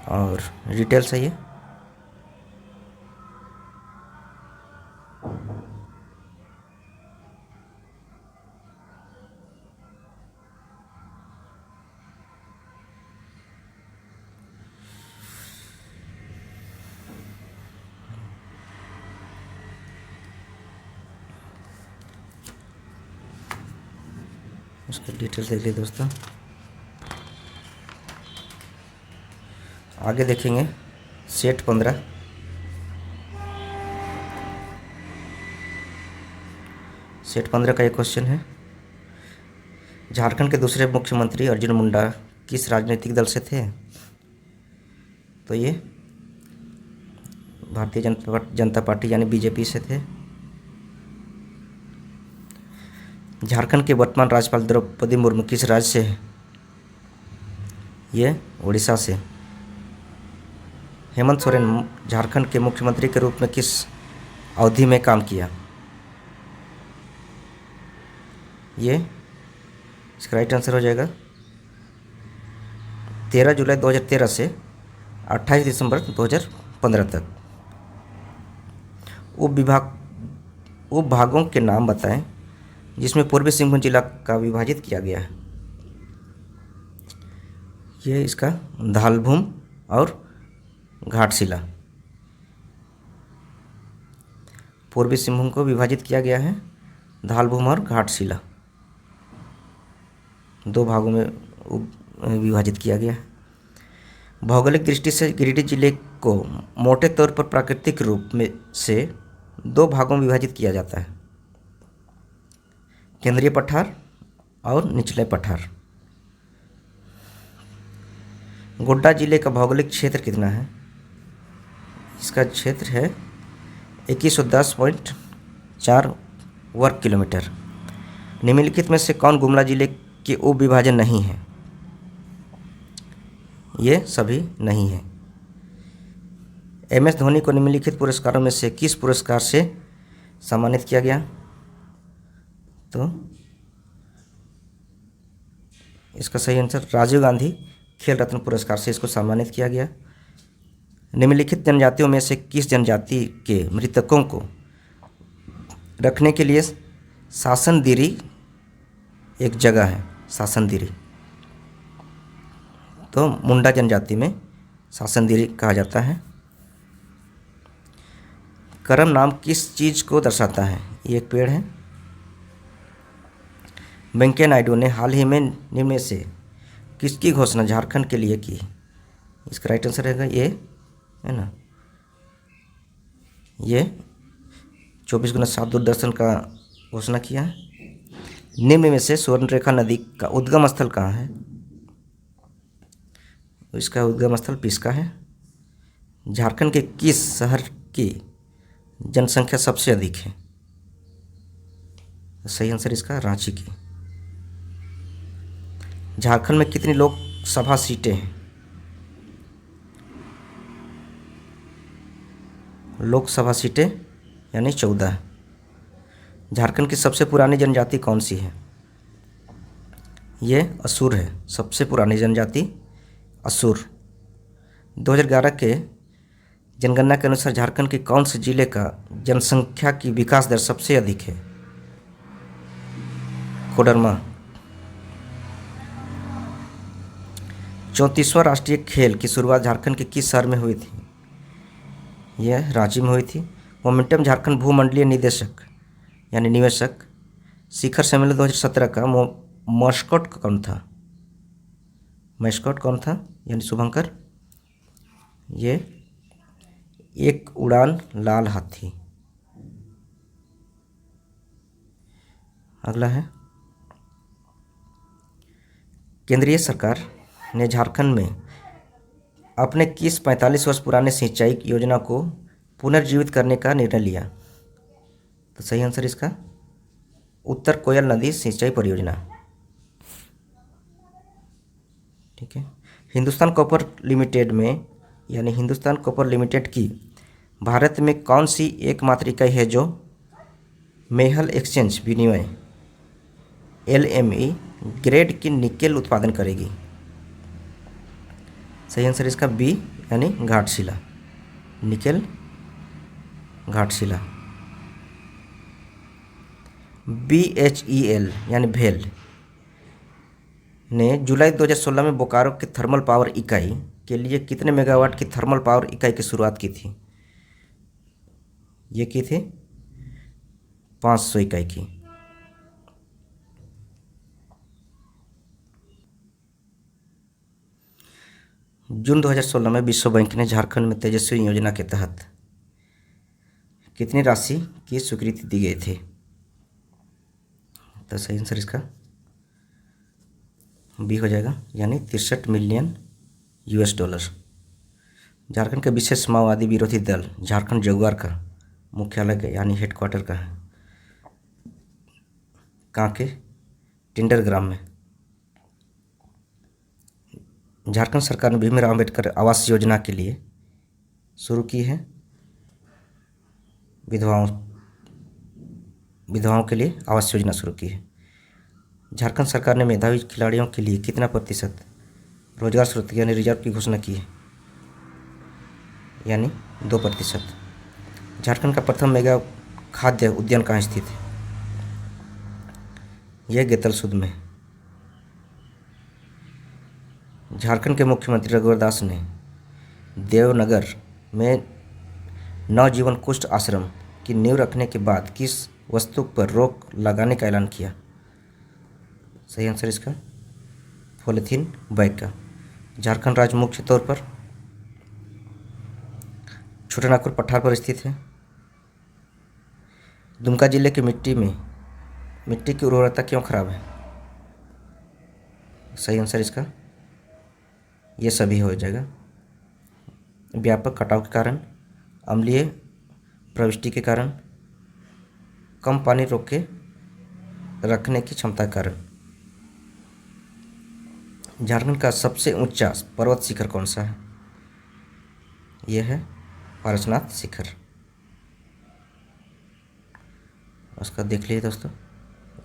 और डिटेल सही है। इसका डिटेल देख लीजिए दोस्तों। आगे देखेंगे सेट 15। सेट 15 का एक क्वेश्चन है, झारखंड के दूसरे मुख्यमंत्री अर्जुन मुंडा किस राजनीतिक दल से थे? तो ये भारतीय जनता पार्टी यानी बीजेपी से थे। झारखंड के वर्तमान राज्यपाल द्रौपदी मुर्मू किस राज्य से है? ये उड़ीसा से। हेमंत सोरेन झारखंड के मुख्यमंत्री के रूप में किस अवधि में काम किया? ये इसका राइट आंसर हो जाएगा 13 जुलाई 2013 से 28 दिसंबर 2015 तक। उप भागों के नाम बताएं जिसमें पूर्वी सिंहभूम जिला का विभाजित किया गया है। ये इसका धालभूम और घाटशिला। पूर्वी सिंहभूम को विभाजित किया गया है धालभूम और घाटशिला, दो भागों में विभाजित किया गया है। भौगोलिक दृष्टि से गिरिडीह जिले को मोटे तौर पर प्राकृतिक रूप में से दो भागों में विभाजित किया जाता है, केंद्रीय पठार और निचले पठार। गोड्डा जिले का भौगोलिक क्षेत्र कितना है? इसका क्षेत्र है 2110.4 वर्ग किलोमीटर। निम्नलिखित में से कौन गुमला जिले के उप विभाजन नहीं है? ये सभी नहीं है। MS धोनी को निम्नलिखित पुरस्कारों में से किस पुरस्कार से सम्मानित किया गया? तो इसका सही आंसर राजीव गांधी खेल रत्न पुरस्कार से इसको सम्मानित किया गया। निम्नलिखित जनजातियों में से किस जनजाति के मृतकों को रखने के लिए सासनदिरी एक जगह है? सासनदिरी तो मुंडा जनजाति में सासनदिरी कहा जाता है। करम नाम किस चीज़ को दर्शाता है? ये एक पेड़ है। वेंकैया नायडू ने हाल ही में निम्न में से किसकी घोषणा झारखंड के लिए की? इसका राइट आंसर रहेगा ये है ना, ये 24x7 दूरदर्शन का घोषणा किया है। निम्न में से स्वर्णरेखा नदी का उद्गम स्थल कहाँ है? इसका उद्गम स्थल पिस्का है। झारखंड के किस शहर की जनसंख्या सबसे अधिक है? सही आंसर इसका रांची की। झारखंड में कितनी लोकसभा सीटें हैं? लोकसभा सीटें यानी 14। झारखंड की सबसे पुरानी जनजाति कौन सी है? ये असुर है, सबसे पुरानी जनजाति असुर। 2011 के जनगणना के अनुसार झारखंड के कौन से जिले का जनसंख्या की विकास दर सबसे अधिक है? कोडरमा। 34वां राष्ट्रीय खेल की शुरुआत झारखंड के किस शहर में हुई थी? यह रांची में हुई थी। मोमेंटम झारखंड भूमंडलीय निदेशक यानी निवेशक शिखर सम्मेलन 2017 का मस्कट कौन था? मैस्कॉट कौन था यानी शुभंकर? ये एक उड़ान लाल हाथी। अगला है, केंद्रीय सरकार ने झारखंड में अपने किस 45 वर्ष पुराने सिंचाई योजना को पुनर्जीवित करने का निर्णय लिया? तो सही आंसर इसका उत्तर कोयल नदी सिंचाई परियोजना। ठीक है। हिंदुस्तान कॉपर लिमिटेड में यानी हिंदुस्तान कॉपर लिमिटेड की भारत में कौन सी एकमात्र इकाई है जो मेहल एक्सचेंज विनिमय LME ग्रेड की निकेल उत्पादन करेगी? सही आंसर इसका बी यानी घाटशिला, निकेल घाटशिला। BHEL यानी भेल ने जुलाई 2016 में बोकारो की थर्मल पावर इकाई के लिए कितने मेगावाट की थर्मल पावर इकाई की शुरुआत की थी? ये की थी 500 इकाई की। जून 2016 में विश्व बैंक ने झारखंड में तेजस्वी योजना के तहत कितनी राशि की स्वीकृति दी गई थी? तो सही आंसर इसका बी हो जाएगा, यानी 63 मिलियन $। झारखंड के विशेष माओवादी विरोधी दल झारखंड जगुआर का मुख्यालय यानी हेडक्वार्टर का है कहाँ के? टिंडर ग्राम में। झारखंड सरकार ने भीमराव अंबेडकर आवास योजना के लिए शुरू की है विधवाओं के लिए आवास योजना शुरू की है। झारखंड सरकार ने मेधावी खिलाड़ियों के लिए कितना प्रतिशत रोजगार स्रोत यानी रिजर्व की घोषणा की है? यानी 2%। झारखंड का प्रथम मेगा खाद्य उद्यान कहाँ स्थित है? यह गेतलसूद में। झारखंड के मुख्यमंत्री रघुवर दास ने देवनगर में नवजीवन कुष्ठ आश्रम की नींव रखने के बाद किस वस्तु पर रोक लगाने का ऐलान किया? सही आंसर इसका पॉलीथीन बैग का। झारखंड राज्य मुख्य तौर पर छोटानागपुर पठार पर स्थित है। दुमका जिले की मिट्टी की उर्वरता क्यों खराब है? सही आंसर इसका ये सभी हो जाएगा। व्यापक कटाव के कारण, अम्लीय प्रविष्टि के कारण, कम पानी रोक के रखने की क्षमता के कारण। झारखंड का सबसे ऊंचा पर्वत शिखर कौन सा है? यह है पारसनाथ शिखर। उसका देख लीजिए दोस्तों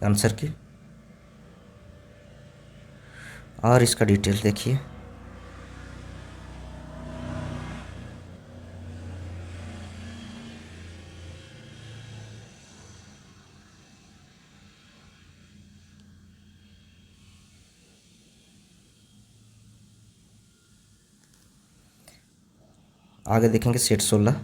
आंसर की, और इसका डिटेल देखिए। आगे देखेंगे सेट 16।